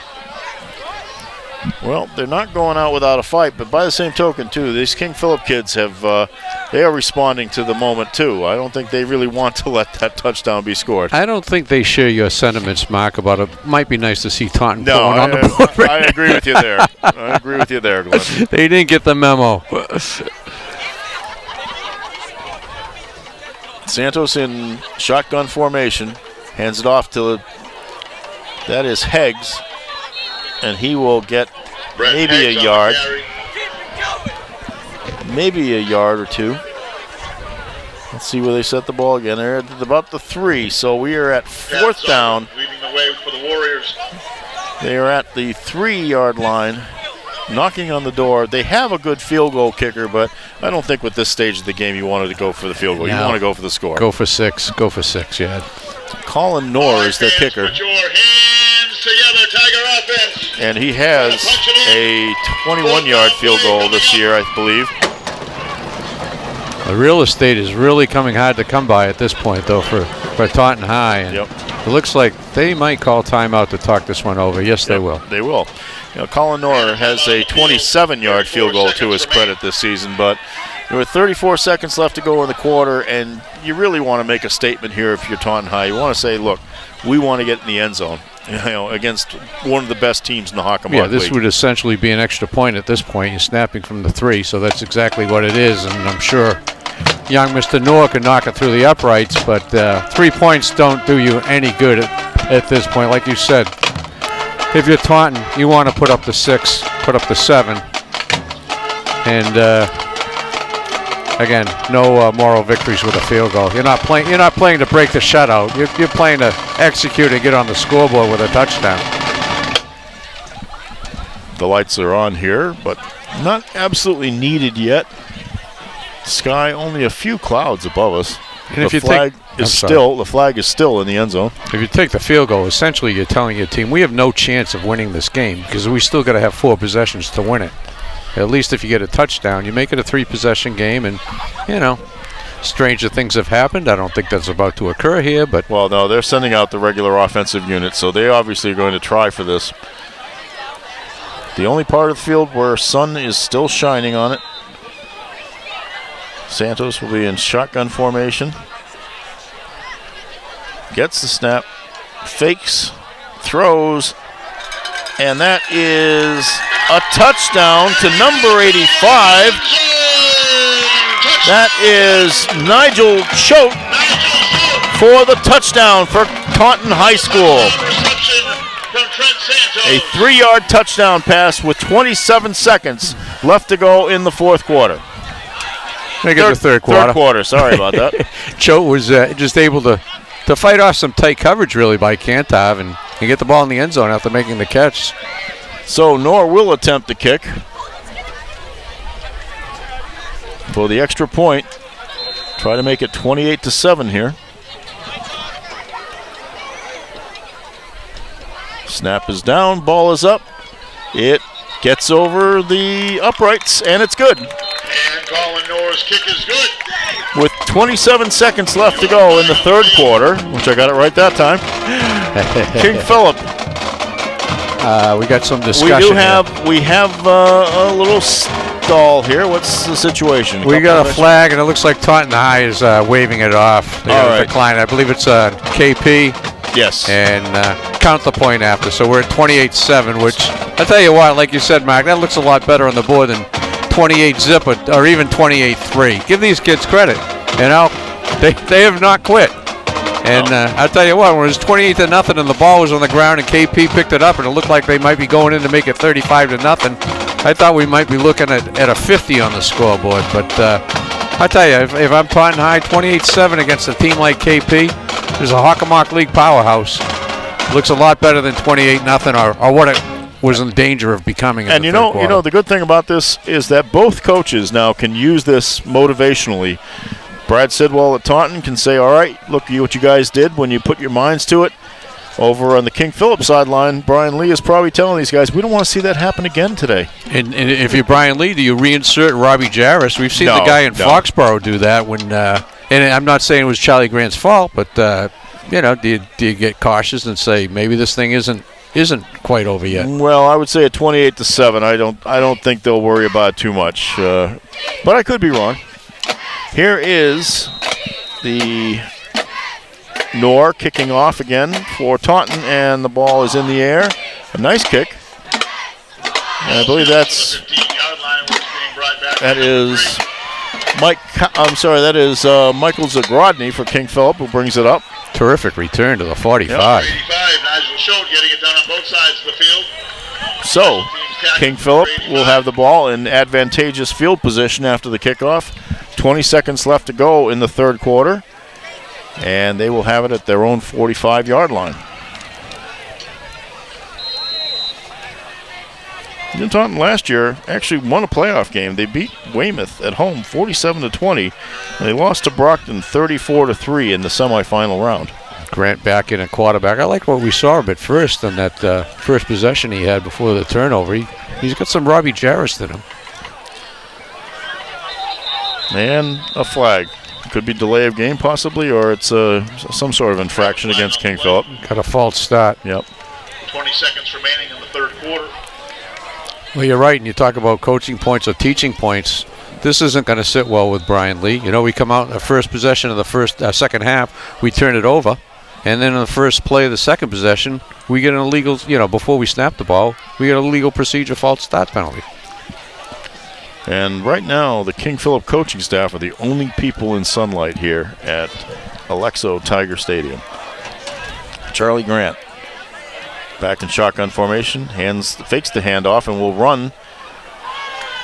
Well, they're not going out without a fight, but by the same token, too, these King Phillip kids they are responding to the moment, too. I don't think they really want to let that touchdown be scored. I don't think they share your sentiments, Mark, about it. Might be nice to see Taunton going on the board. I agree with you there. I agree with you there, Glenn. They didn't get the memo. Santos in shotgun formation. Hands it off to, that is Heggs. And he will get maybe a yard. Maybe a yard or two. Let's see where they set the ball again. They're at about the 3, so we are at fourth down. Leading the way for the Warriors. They are at the 3-yard line, knocking on the door. They have a good field goal kicker, but I don't think with this stage of the game you wanted to go for the field goal. You want to go for the score. Go for 6. Go for 6, yeah. Colin Knorr is their kicker. Put your hands together, Tiger offense. And he has a 21-yard field goal this year, I believe. The real estate is really coming hard to come by at this point, though, for Taunton High. And it looks like they might call timeout to talk this one over. Yes, they will. They will. Colin Knorr has a 27-yard field goal to his credit this season, but there were 34 seconds left to go in the quarter, and you really want to make a statement here if you're Taunton High. You want to say, look, we want to get in the end zone, against one of the best teams in the Hockomock League. Yeah, this would essentially be an extra point at this point. You're snapping from the 3, so that's exactly what it is, and I'm sure young Mr. Noor can knock it through the uprights, but 3 points don't do you any good at this point. Like you said, if you're Taunton, you want to put up the 6, put up the 7, and again, no moral victories with a field goal. You're not playing to break the shutout. You're playing to execute and get on the scoreboard with a touchdown. The lights are on here, but not absolutely needed yet. Sky only a few clouds above us. And the flag is still in the end zone. If you take the field goal, essentially you're telling your team we have no chance of winning this game because we still got to have 4 possessions to win it. At least if you get a touchdown, you make it a 3-possession game, and stranger things have happened. I don't think that's about to occur here, but well, no, they're sending out the regular offensive unit, so they obviously are going to try for this. The only part of the field where sun is still shining on it. Santos will be in shotgun formation. Gets the snap, fakes, throws, and that is a touchdown to number 85. That is Nigel Choate for the touchdown for Taunton High School. A 3-yard touchdown pass with 27 seconds left to go in the fourth quarter. Make it the third quarter. Third quarter, sorry about that. Choate was just able to fight off some tight coverage really by Kantov and get the ball in the end zone after making the catch. So Noor will attempt the kick for the extra point. Try to make it 28-7 here. Snap is down, ball is up. It gets over the uprights, and it's good. And Colin Noor's kick is good. With 27 seconds left to go in the third quarter, which I got it right that time, King Phillip. We got some discussion. We have a little stall here. What's the situation? We got a flag, and it looks like Taunton High is waving it off. They got a decline. I believe it's KP. Yes. And count the point after. So we're at 28-7, which I tell you what, like you said, Mark, that looks a lot better on the board than 28-zip or even 28-3. Give these kids credit. They have not quit. And I'll tell you what, when it was 28-0 and the ball was on the ground and KP picked it up and it looked like they might be going in to make it 35-0, I thought we might be looking at a 50 on the scoreboard. But I tell you, if I'm Taunton High, 28-7 against a team like KP, there's a Hockomock League powerhouse. Looks a lot better than 28-0 or what it was in danger of becoming. And you know, the good thing about this is that both coaches now can use this motivationally. Brad Sidwell at Taunton can say, all right, look at what you guys did when you put your minds to it. Over on the King Phillip sideline, Brian Lee is probably telling these guys, we don't want to see that happen again today. And if you're Brian Lee, do you reinsert Robbie Jarris? We've seen the guy in Foxborough do that when, and I'm not saying it was Charlie Grant's fault, but, do you get cautious and say maybe this thing isn't quite over yet? Well, I would say at 28-7, I don't think they'll worry about it too much, but I could be wrong. Here is the Noor kicking off again for Taunton, and the ball is in the air. A nice kick. And I believe that is Michael Zagrodny for King Phillip, who brings it up. Terrific return to the 45. Yep. 85, Nigel Choate getting it done on both sides of the field. So, King Phillip will have the ball in advantageous field position after the kickoff. 20 seconds left to go in the third quarter, and they will have it at their own 45-yard line. Taunton last year actually won a playoff game. They beat Weymouth at home 47-20, and they lost to Brockton 34-3 in the semifinal round. Grant back in at quarterback. I like what we saw him at first on that first possession he had before the turnover. He's got some Robbie Jarris in him. And a flag. Could be delay of game possibly, or it's some sort of infraction against King Phillip. Got a false start. Yep. 20 seconds remaining in the third quarter. Well, you're right, and you talk about coaching points or teaching points. This isn't going to sit well with Brian Lee. We come out in the first possession of the second half, we turn it over, and then in the first play of the second possession, we get an illegal, before we snap the ball, we get an illegal procedure false start penalty. And right now, the King Phillip coaching staff are the only people in sunlight here at Alexo Tiger Stadium. Charlie Grant back in shotgun formation, fakes the handoff and will run.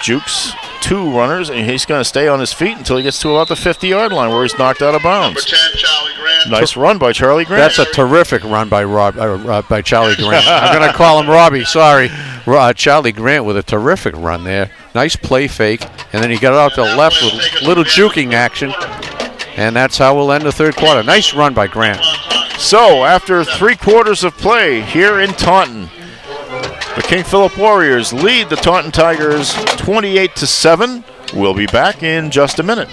Jukes 2 runners, and he's going to stay on his feet until he gets to about the 50-yard line where he's knocked out of bounds. Number 10, Charlie Grant. Nice run by Charlie Grant. That's a terrific run by by Charlie Grant. I'm going to call him Robbie, sorry. Charlie Grant with a terrific run there. Nice play fake, and then he got out to the left with little juking action, and that's how we'll end the third quarter. Nice run by Grant. So, after 3 quarters of play here in Taunton, the King Phillip Warriors lead the Taunton Tigers 28-7. We'll be back in just a minute.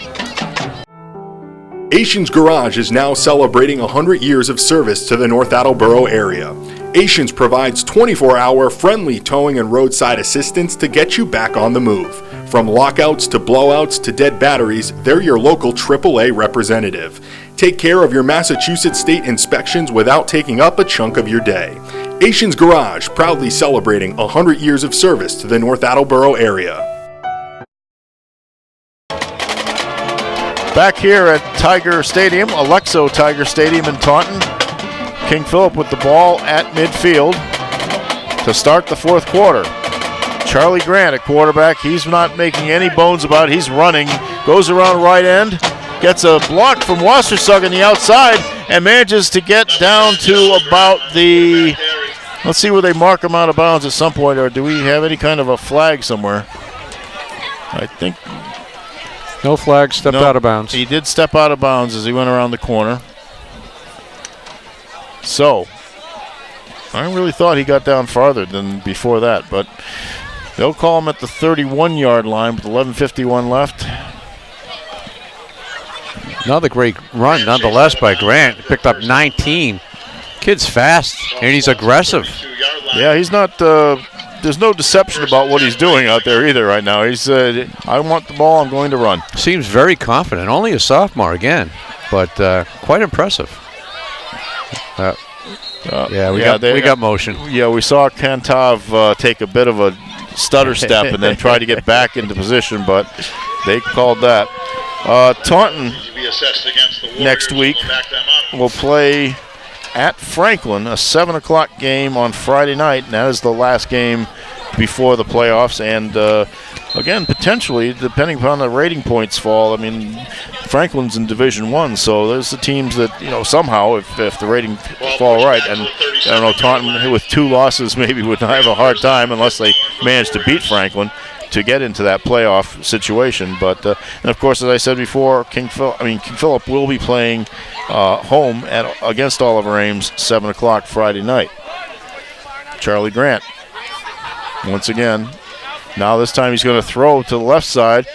Asians Garage is now celebrating 100 years of service to the North Attleboro area. Asians provides 24-hour friendly towing and roadside assistance to get you back on the move. From lockouts to blowouts to dead batteries, they're your local AAA representative. Take care of your Massachusetts state inspections without taking up a chunk of your day. Asians Garage, proudly celebrating 100 years of service to the North Attleboro area. Back here at Tiger Stadium, Alexo Tiger Stadium in Taunton. King Phillip with the ball at midfield to start the 4th quarter. Charlie Grant at quarterback. He's not making any bones about it. He's running, goes around right end, gets a block from Wassersug on the outside, and manages to get down to about the... Let's see where they mark him out of bounds at some point, or do we have any kind of a flag somewhere? I think... No flag, stepped out of bounds. He did step out of bounds as he went around the corner. So, I really thought he got down farther than before that, but they'll call him at the 31-yard line with 11:51 left. Another great run, nonetheless, by Grant. Picked up 19. Kid's fast, and he's aggressive. Yeah, he's not... there's no deception about what he's doing out there either right now. He's I want the ball, I'm going to run. Seems very confident. Only a sophomore again, but quite impressive. We got motion. Yeah, we saw Kantav take a bit of a stutter step and then try to get back into position, but they called that. Taunton next week will play at Franklin, a 7 o'clock game on Friday night, and that is the last game before the playoffs. And again, potentially, depending upon the rating points fall, I mean, Franklin's in Division I, so there's the teams that, you know, somehow, if the rating fall right, and I don't know, Taunton with 2 losses maybe would have a hard time unless they manage to beat Franklin to get into that playoff situation. But and of course, as I said before, King Phillip will be playing home against Oliver Ames 7 o'clock Friday night. Charlie Grant once again. Now this time he's going to throw to the left side.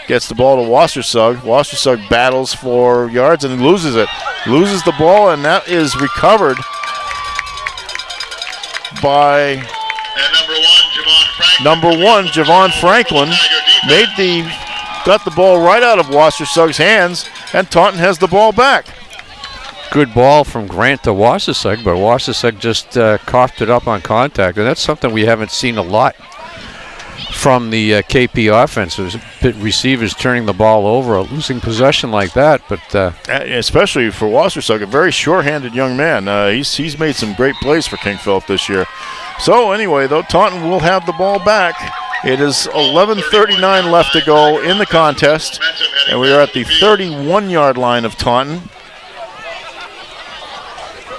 Gets the ball to Wassersug. Wassersug battles for yards and loses it. Loses the ball, and that is recovered by number one, Javon Franklin. Got the ball right out of Wassersug's hands, and Taunton has the ball back. Good ball from Grant to Wassersug, but Wassersug just coughed it up on contact, and that's something we haven't seen a lot from the KP offense. Receivers turning the ball over, losing possession like that, but especially for Wassersug, a very sure-handed young man. He's made some great plays for King Phillip this year. So anyway, though, Taunton will have the ball back. It is 11:39 left to go in the contest, and we are at the 31-yard line of Taunton.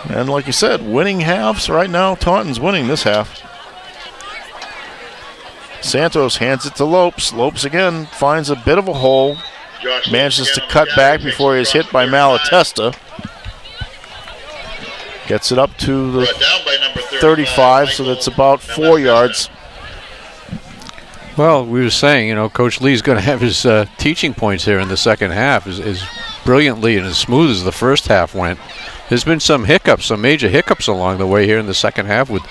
And like you said, winning halves right now. Taunton's winning this half. Santos hands it to Lopes. Lopes again finds a bit of a hole. Manages to cut back before he is hit by Malatesta. Gets it up to the 35, so that's about 4 yards. Well, we were saying, you know, Coach Lee's going to have his teaching points here in the second half. As brilliantly and as smooth as the first half went, there's been some hiccups, some major hiccups along the way here in the second half with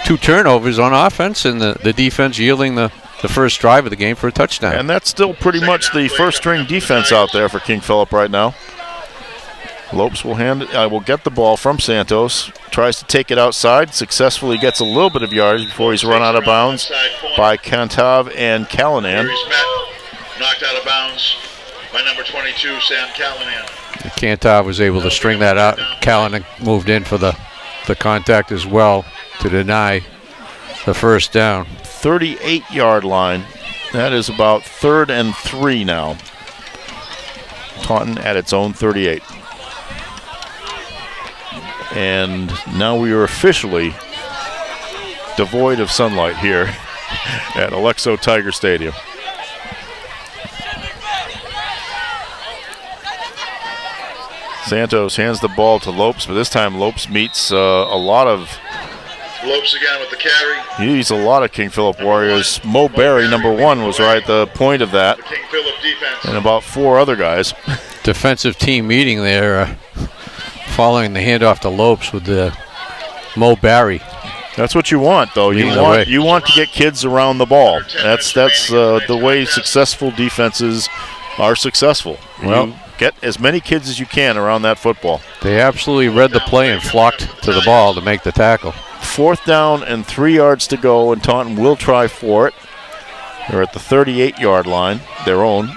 2 turnovers on offense and the defense yielding the first drive of the game for a touchdown. And that's still pretty much the first-string defense out there for King Phillip right now. Lopes will will get the ball from Santos, tries to take it outside, successfully gets a little bit of yardage before he's run out of bounds by Kantav and Callanan. Knocked out of bounds by number 22, Sam Callahan. Cantor was able to string that out. Callahan moved in for the contact as well to deny the first down. 38-yard line. That is about 3rd and 3 now. Taunton at its own 38. And now we are officially devoid of sunlight here at Alexo Tiger Stadium. Santos hands the ball to Lopes, but this time Lopes meets a lot of... Lopes again with the carry. He used a lot of King Phillip Warriors. Mo Berry, number 1, was right at the point of that. The King Phillip defense. And about 4 other guys. Defensive team meeting there, following the handoff to Lopes with the Mo Berry. That's what you want, though. You want to get kids around the ball. That's the way successful defenses are successful. Well, you get as many kids as you can around that football. They absolutely read the play and flocked to the ball to make the tackle. 4th down and 3 yards to go, and Taunton will try for it. They're at the 38-yard line, their own.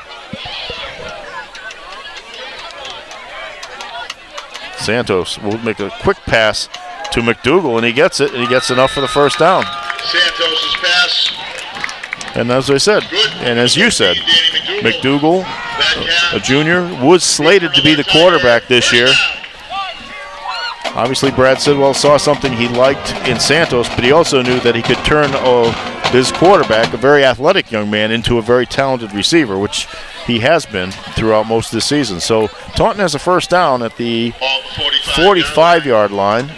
Santos will make a quick pass to McDougal, and he gets it, and he gets enough for the first down. Santos' pass. And as I said, and as you said, McDougal, a junior, was slated to be the quarterback this year. Obviously, Brad Sidwell saw something he liked in Santos, but he also knew that he could turn his quarterback, a very athletic young man, into a very talented receiver, which he has been throughout most of the season. So Taunton has a first down at the 45-yard line.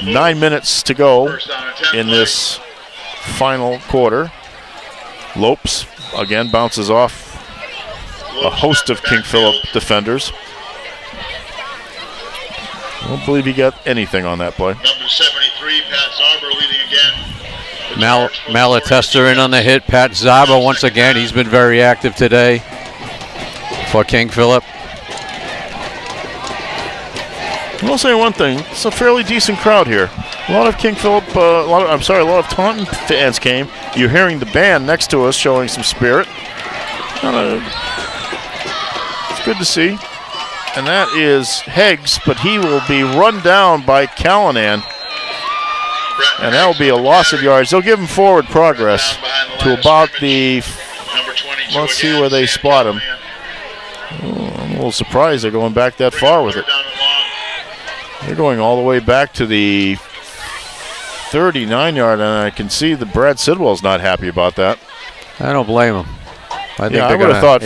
9 minutes to go in this final quarter. Lopes, again, bounces off a host of King Phillip defenders. I don't believe he got anything on that play. Number 73, Pat Zarber leading again. Malatesta in on the hit. Pat Zarber once again. He's been very active today for King Phillip. I'll say one thing. It's a fairly decent crowd here. A lot of King Phillip, a lot of Taunton fans came. You're hearing the band next to us showing some spirit. It's good to see. And that is Heggs, but he will be run down by Callahan. And that will be a loss of yards. They'll give him forward progress to about the... Let's see where they spot him. I'm a little surprised they're going back that far with it. They're going all the way back to the 39-yard, and I can see that Brad Sidwell's not happy about that. I don't blame him. I would have thought,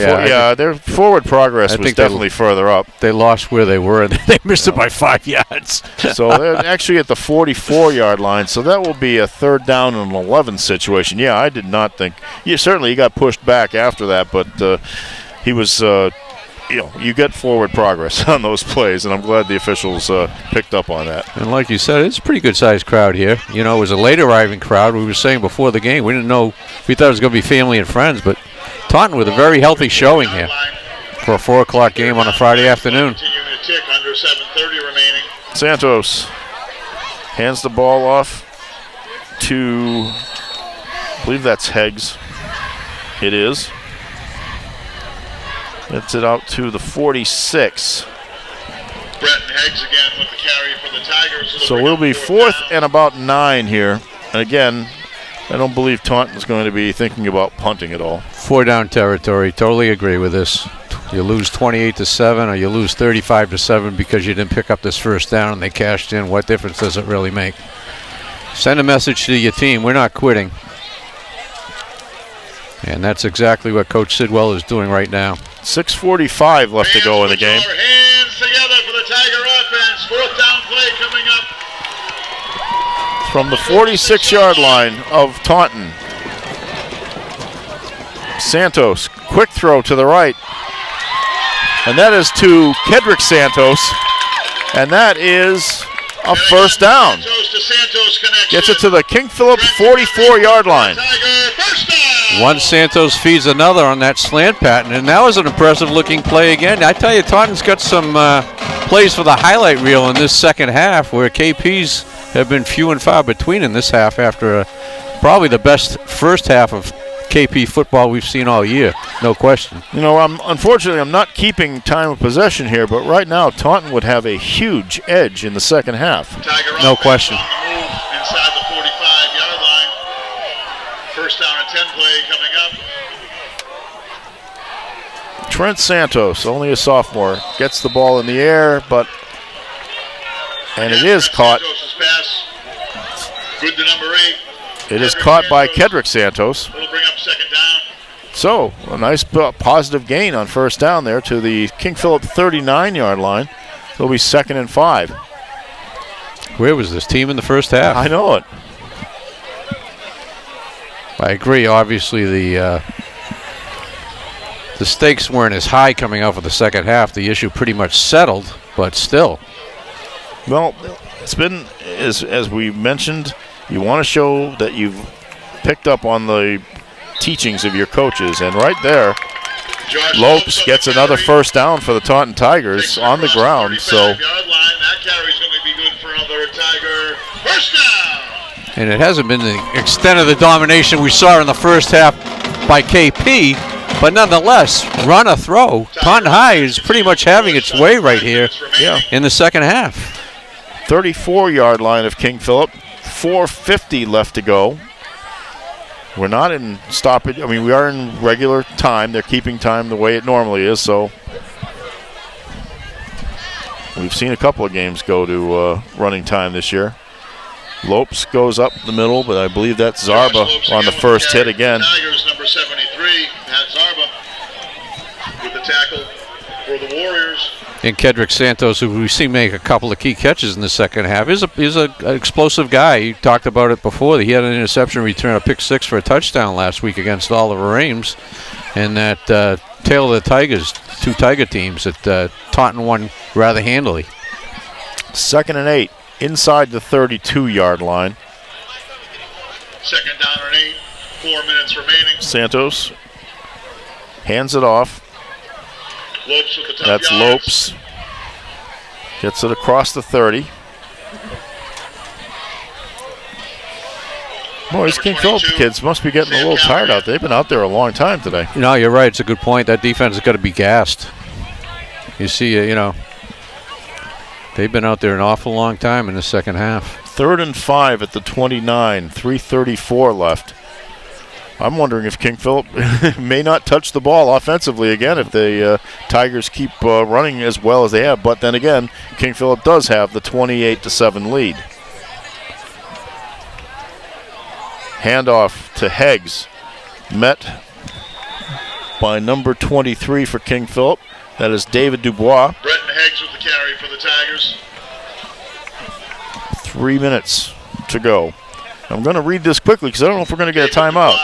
their forward progress was definitely further up. They lost where they were, and they missed it by 5 yards. So they're actually at the 44-yard line, so that will be a 3rd down and 11 situation. Yeah, I did not think. Certainly he got pushed back after that, but he was, you get forward progress on those plays, and I'm glad the officials picked up on that. And like you said, it's a pretty good-sized crowd here. It was a late-arriving crowd. We were saying before the game, we didn't know. We thought it was going to be family and friends, but Taunton with a very healthy showing here for a 4 o'clock game on a Friday afternoon. Under 7:30 remaining. Santos hands the ball off to, I believe that's Heggs. It is. Gets it out to the 46. Brett and Heggs again with the carry for the Tigers. So we'll be 4th and about 9 here. And again, I don't believe Taunton's going to be thinking about punting at all. 4-down territory. Totally agree with this. You lose 28-7 or you lose 35-7 because you didn't pick up this first down and they cashed in. What difference does it really make? Send a message to your team. We're not quitting. And that's exactly what Coach Sidwell is doing right now. 6:45 left to go in the game. Hands together for the Tiger offense. 4th down play coming up. From the 46-yard line of Taunton. Santos, quick throw to the right. And that is to Kedrick Santos. And that is a first down. Gets it to the King Phillip 44-yard line. One Santos feeds another on that slant pattern, and that was an impressive-looking play again. I tell you, Taunton's got some plays for the highlight reel in this second half where KP's have been few and far between in this half after probably the best first half of KP football we've seen all year, no question. You know, unfortunately, I'm not keeping time of possession here, but right now Taunton would have a huge edge in the second half. No question. On the move inside the 45-yard line. First down and 10 play coming up. Trent Santos, only a sophomore, gets the ball in the air, and it is caught. Santos's pass. Good to number 8. It is caught by Kedrick Santos. It'll bring up second down. So, a nice positive gain on first down there to the King Phillip 39-yard line. It'll be 2nd and 5. Where was this team in the first half? I know it. I agree. Obviously, the stakes weren't as high coming out of the second half. The issue pretty much settled, but still. Well, it's been, as we mentioned, you want to show that you've picked up on the teachings of your coaches. And right there, Lopes gets another first down for the Taunton Tigers on the ground. So, that carry's going to be good for another Tiger. First down. And it hasn't been the extent of the domination we saw in the first half by KP, but nonetheless, run a throw. Taunton High is pretty much having its way right here in the second half. 34-yard line of King Phillip, 4:50 left to go. We're not in stoppage. I mean, we are in regular time. They're keeping time the way it normally is, so we've seen a couple of games go to running time this year. Lopes goes up the middle, but I believe that's Zarba on the first hit again. Tigers, number 73, Pat Zarba with the tackle for the Warriors. And Kedrick Santos, who we've seen make a couple of key catches in the second half, is an explosive guy. He talked about it before. He had an interception return, a pick six for a touchdown last week against Oliver Ames. And that tail of the Tigers, 2 Tiger teams that Taunton won rather handily. 2nd and 8, inside the 32-yard line. Second down and 8, 4 minutes remaining. Santos hands it off. Lopes with the top That's yards. Lopes. Gets it across the 30. Boy, these King Phillip kids must be getting a little tired out there. They've been out there a long time today. No, you're right. It's a good point. That defense has got to be gassed. You see, they've been out there an awful long time in the second half. 3rd and 5 at the 29, 3:34 left. I'm wondering if King Phillip may not touch the ball offensively again if the Tigers keep running as well as they have. But then again, King Phillip does have the 28-7 lead. Handoff to Heggs. Met by number 23 for King Phillip. That is David Dubois. Bretton Heggs with the carry for the Tigers. 3 minutes to go. I'm going to read this quickly because I don't know if we're going to get a timeout.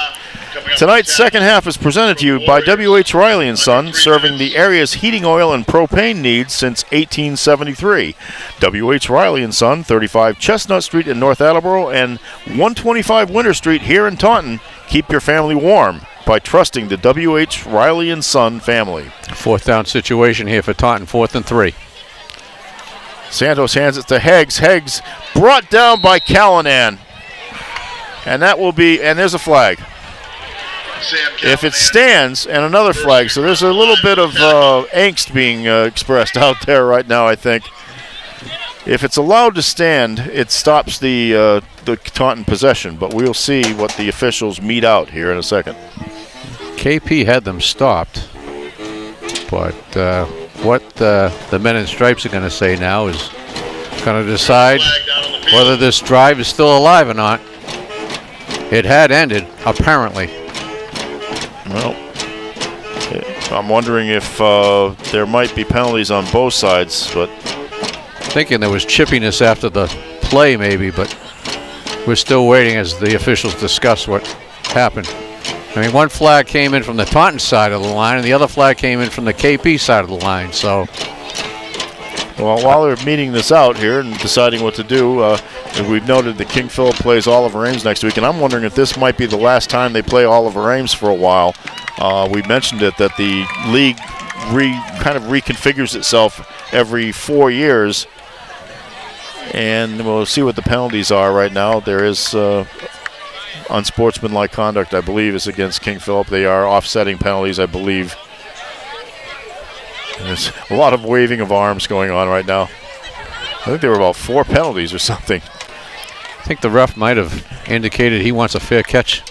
Tonight's second half is presented to you by W.H. Riley & Son, serving the area's heating oil and propane needs since 1873. W.H. Riley & Son, 35 Chestnut Street in North Attleboro and 125 Winter Street here in Taunton. Keep your family warm by trusting the W.H. Riley & Son family. 4th down situation here for Taunton, 4th and 3. Santos hands it to Heggs. Heggs brought down by Callanan. And that will be, and there's a flag. If it stands, and another flag. So there's a little bit of angst being expressed out there right now, I think. If it's allowed to stand, it stops the Taunton possession. But we'll see what the officials mete out here in a second. KP had them stopped. But what the men in stripes are going to say now is going to decide whether this drive is still alive or not. It had ended, apparently. Well, I'm wondering if there might be penalties on both sides, but thinking there was chippiness after the play, maybe, but we're still waiting as the officials discuss what happened. I mean, one flag came in from the Taunton side of the line, and the other flag came in from the KP side of the line. So, well, while they're meeting this out here and deciding what to do, we've noted that King Phillip plays Oliver Ames next week, and I'm wondering if this might be the last time they play Oliver Ames for a while. We mentioned it that the league kind of reconfigures itself every 4 years, and we'll see what the penalties are right now. There is unsportsmanlike conduct, I believe, is against King Phillip. They are offsetting penalties, I believe. And there's a lot of waving of arms going on right now. I think there were about 4 penalties or something. I think the ref might have indicated he wants a fair catch.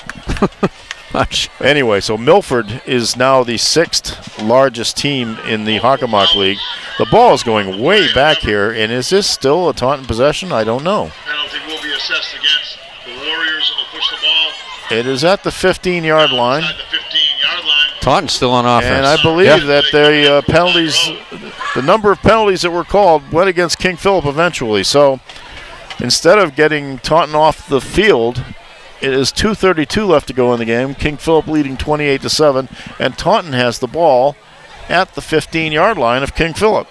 Not sure. Anyway, so Milford is now the 6th largest team in the Hockomock League. The ball is going way back here, and is this still a Taunton possession? I don't know. Penalty will be assessed against the Warriors, and will push the ball It is at the 15-yard line. inside the 15-yard line. Taunton's still on offense. And I believe that the penalties, the number of penalties that were called went against King Phillip eventually. So instead of getting Taunton off the field, it is 2:32 left to go in the game. King Phillip leading 28-7, and Taunton has the ball at the 15-yard line of King Phillip.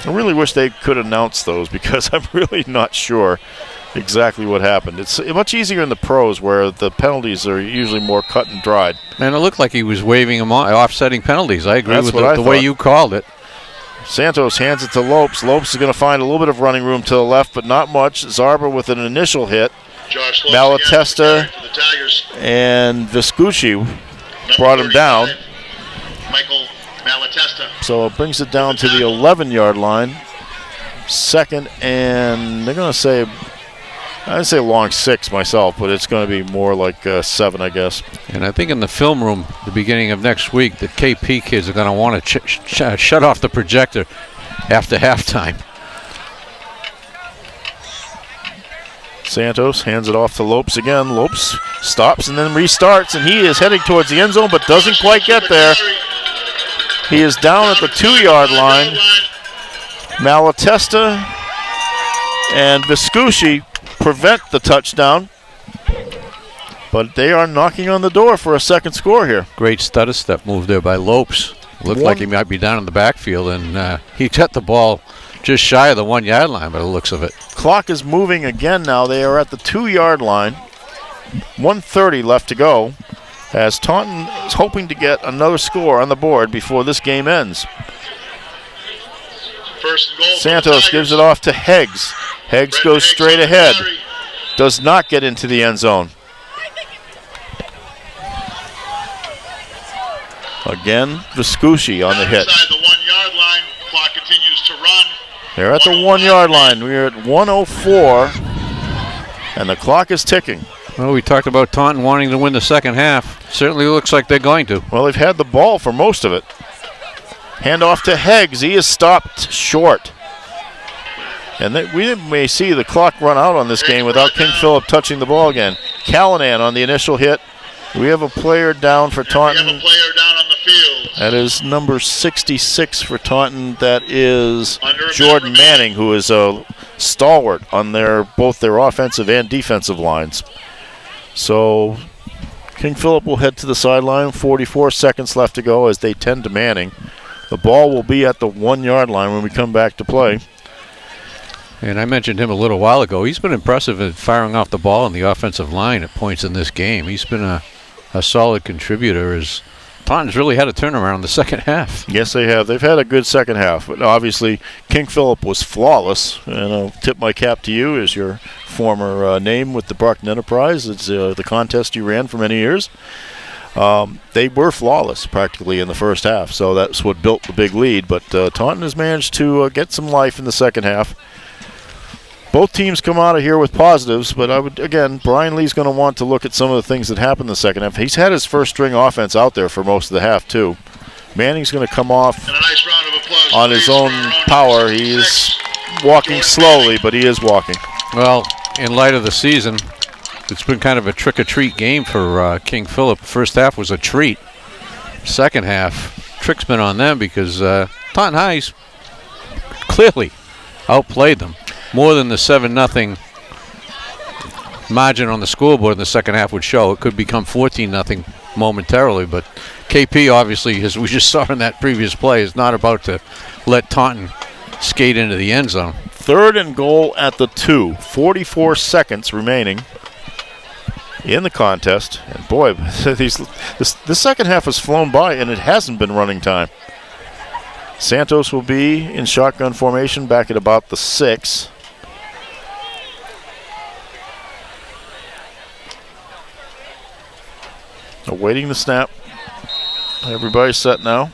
I really wish they could announce those because I'm really not sure exactly what happened. It's much easier in the pros where the penalties are usually more cut and dried. And it looked like he was waving them on, offsetting penalties. I agree That's with what I the way thought. you called it. Santos hands it to Lopes. Lopes is going to find a little bit of running room to the left, but not much. Zarba with an initial hit. Josh Lopes Malatesta again for the Tigers. and Vescucci Number brought him down. 35, Michael Malatesta. So it brings it down to the 11-yard line. Second, and they're going to say, I'd say long 6 myself, but it's going to be more like 7, I guess. And I think in the film room, the beginning of next week, the KP kids are going to want to shut off the projector after halftime. Santos hands it off to Lopes again. Lopes stops and then restarts, and he is heading towards the end zone, but doesn't quite get there. He is down at the 2-yard line. Malatesta and Vescucci prevent the touchdown, but they are knocking on the door for a second score here. Great stutter step move there by Lopes. Looked like he might be down in the backfield, and he got the ball just shy of the 1-yard line by the looks of it. Clock is moving again now. They are at the 2-yard line. 1:30 left to go, as Taunton is hoping to get another score on the board before this game ends. First and goal. Santos gives it off to Heggs. Heggs goes straight ahead. Does not get into the end zone. Again, Vescucci on the hit. Inside the 1-yard line. Clock continues to run. They're at the 1-yard line. We're at 1:04, and the clock is ticking. Well, we talked about Taunton wanting to win the second half. Certainly looks like they're going to. Well, they've had the ball for most of it. Hand off to Heggs. He is stopped short. And we may see the clock run out on this game without King Phillip touching the ball again. Callanan on the initial hit. We have a player down for We have Taunton. a player down on the field. That is number 66 for Taunton. That is Under a minute Jordan remaining. Manning, who is a stalwart on both their offensive and defensive lines. So King Phillip will head to the sideline. 44 seconds left to go as they tend to Manning. The ball will be at the 1-yard line when we come back to play. And I mentioned him a little while ago. He's been impressive at firing off the ball on the offensive line at points in this game. He's been a solid contributor as Taunton's really had a turnaround in the second half. Yes, they have. They've had a good second half. But obviously, King Phillip was flawless. And I'll tip my cap to you as your former name with the Brockton Enterprise. It's the contest you ran for many years. They were flawless practically in the first half. So that's what built the big lead. But Taunton has managed to get some life in the second half. Both teams come out of here with positives, but Brian Lee's going to want to look at some of the things that happened in the second half. He's had his first string offense out there for most of the half, too. Manning's going to come off And a nice round of applause on please, his own for our power. number He is 66, walking Jordan slowly, Manning. but he is walking. Well, in light of the season, it's been kind of a trick-or-treat game for King Phillip. First half was a treat. Second half, trick's been on them because Taunton High's clearly outplayed them. More than the 7-0 margin on the scoreboard in the second half would show. It could become 14-0 momentarily, but KP obviously, as we just saw in that previous play, is not about to let Taunton skate into the end zone. 3rd and goal at the 2. 44 seconds remaining in the contest. And boy, this second half has flown by, and it hasn't been running time. Santos will be in shotgun formation back at about the 6. Awaiting the snap. Everybody's set now.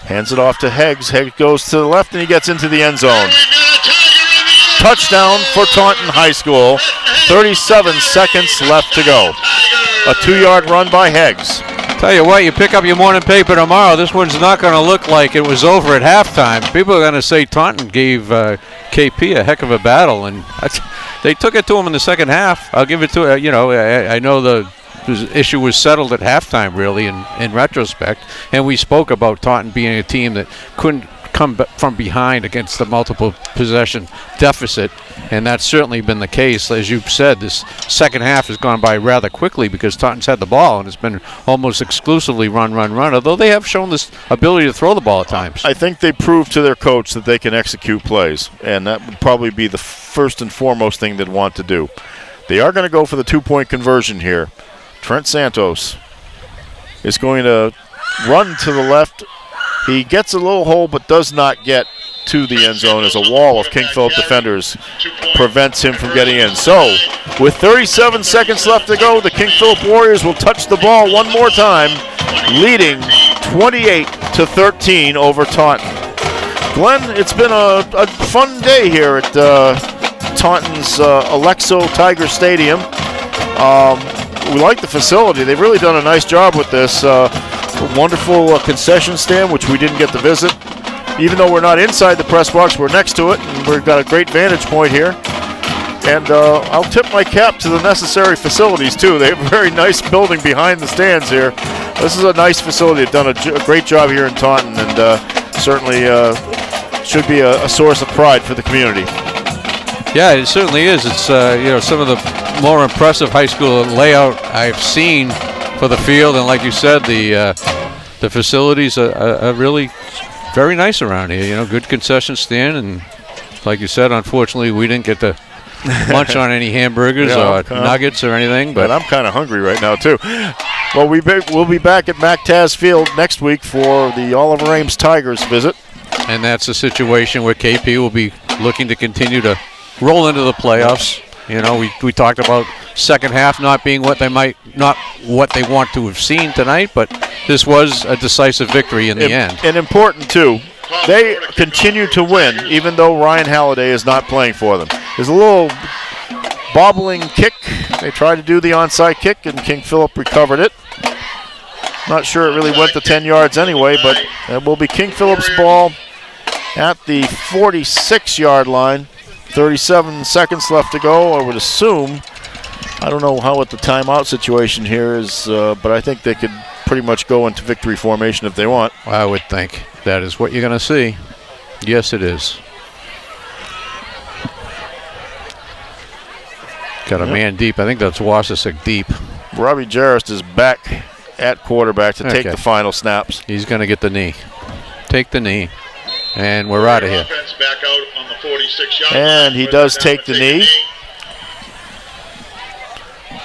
Hands it off to Heggs. Heggs goes to the left and he gets into the end zone. Touchdown for Taunton High School. 37 seconds left to go. A 2-yard run by Heggs. Tell you what, you pick up your morning paper tomorrow, this one's not going to look like it was over at halftime. People are going to say Taunton gave KP a heck of a battle, and they took it to him in the second half. I'll give it to I know the issue was settled at halftime, really, in retrospect, and we spoke about Taunton being a team that couldn't come from behind against the multiple possession deficit, and that's certainly been the case. As you've said, this second half has gone by rather quickly because Taunton's had the ball, and it's been almost exclusively run, although they have shown this ability to throw the ball at times. I think they proved to their coach that they can execute plays, and that would probably be the first and foremost thing they'd want to do. They are going to go for the 2-point conversion here. Trent Santos is going to run to the left. He gets a little hole but does not get to the end zone as a wall of King Phillip defenders prevents him from getting in. So, with 37 seconds left to go, the King Phillip Warriors will touch the ball one more time, leading 28-13 over Taunton. Glenn, it's been a fun day here at Taunton's Alexo Tiger Stadium. We like the facility. They've really done a nice job with this. Wonderful concession stand, which we didn't get to visit. Even though we're not inside the press box, we're next to it, and we've got a great vantage point here. And I'll tip my cap to the necessary facilities, too. They have a very nice building behind the stands here. This is a nice facility. They've done a great job here in Taunton, and certainly should be a source of pride for the community. Yeah, it certainly is. It's some of the more impressive high school layout I've seen for the field, and like you said, the facilities are really very nice around here. Good concession stand, and like you said, unfortunately, we didn't get to munch on any hamburgers or nuggets or anything. But I'm kind of hungry right now too. Well, we'll be back at MacTaz Field next week for the Oliver Ames Tigers visit, and that's a situation where KP will be looking to continue to roll into the playoffs. We talked about second half not being what they want to have seen tonight, but this was a decisive victory in the end. And important too, they continue to win even though Ryan Halliday is not playing for them. There's a little bobbling kick. They tried to do the onside kick, and King Phillip recovered it. Not sure it really went the 10 yards anyway, but it will be King Phillip's ball at the 46-yard line. 37 seconds left to go, I would assume. I don't know what the timeout situation here is, but I think they could pretty much go into victory formation if they want. I would think that is what you're going to see. Yes, it is. Got a man deep. I think that's Wasisick deep. Robbie Jarrist is back at quarterback to take the final snaps. He's going to get the knee. Take the knee. And we're out of here. Back out on the 46-yard and he does take the knee.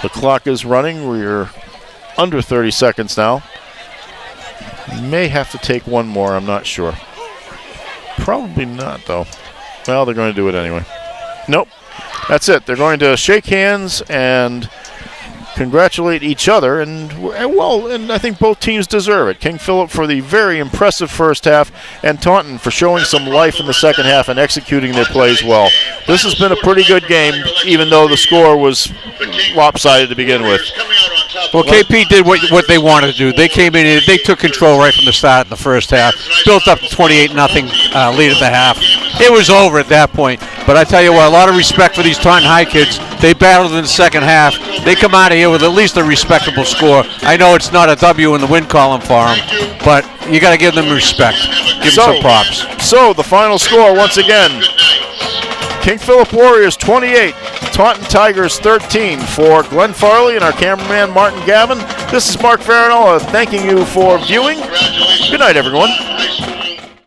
The clock is running. We're under 30 seconds now. May have to take one more. I'm not sure. Probably not, though. Well, they're going to do it anyway. Nope. That's it. They're going to shake hands and congratulate each other, and I think both teams deserve it. King Phillip for the very impressive first half, and Taunton for showing some life in the second half and executing their plays well. This has been a pretty good game, even though the score was lopsided to begin with. Well, KP did what they wanted to do. They came in, they took control right from the start in the first half, built up to 28-0 lead at the half. It was over at that point. But I tell you what, a lot of respect for these Taunton High kids. They battled in the second half. They come out of here with at least a respectable score. I know it's not a W in the win column for them, but you got to give them respect. Give them some props. So the final score once again: King Phillip Warriors 28, Taunton Tigers 13. For Glenn Farley and our cameraman Martin Gavin, this is Mark Farinola thanking you for viewing. Good night, everyone.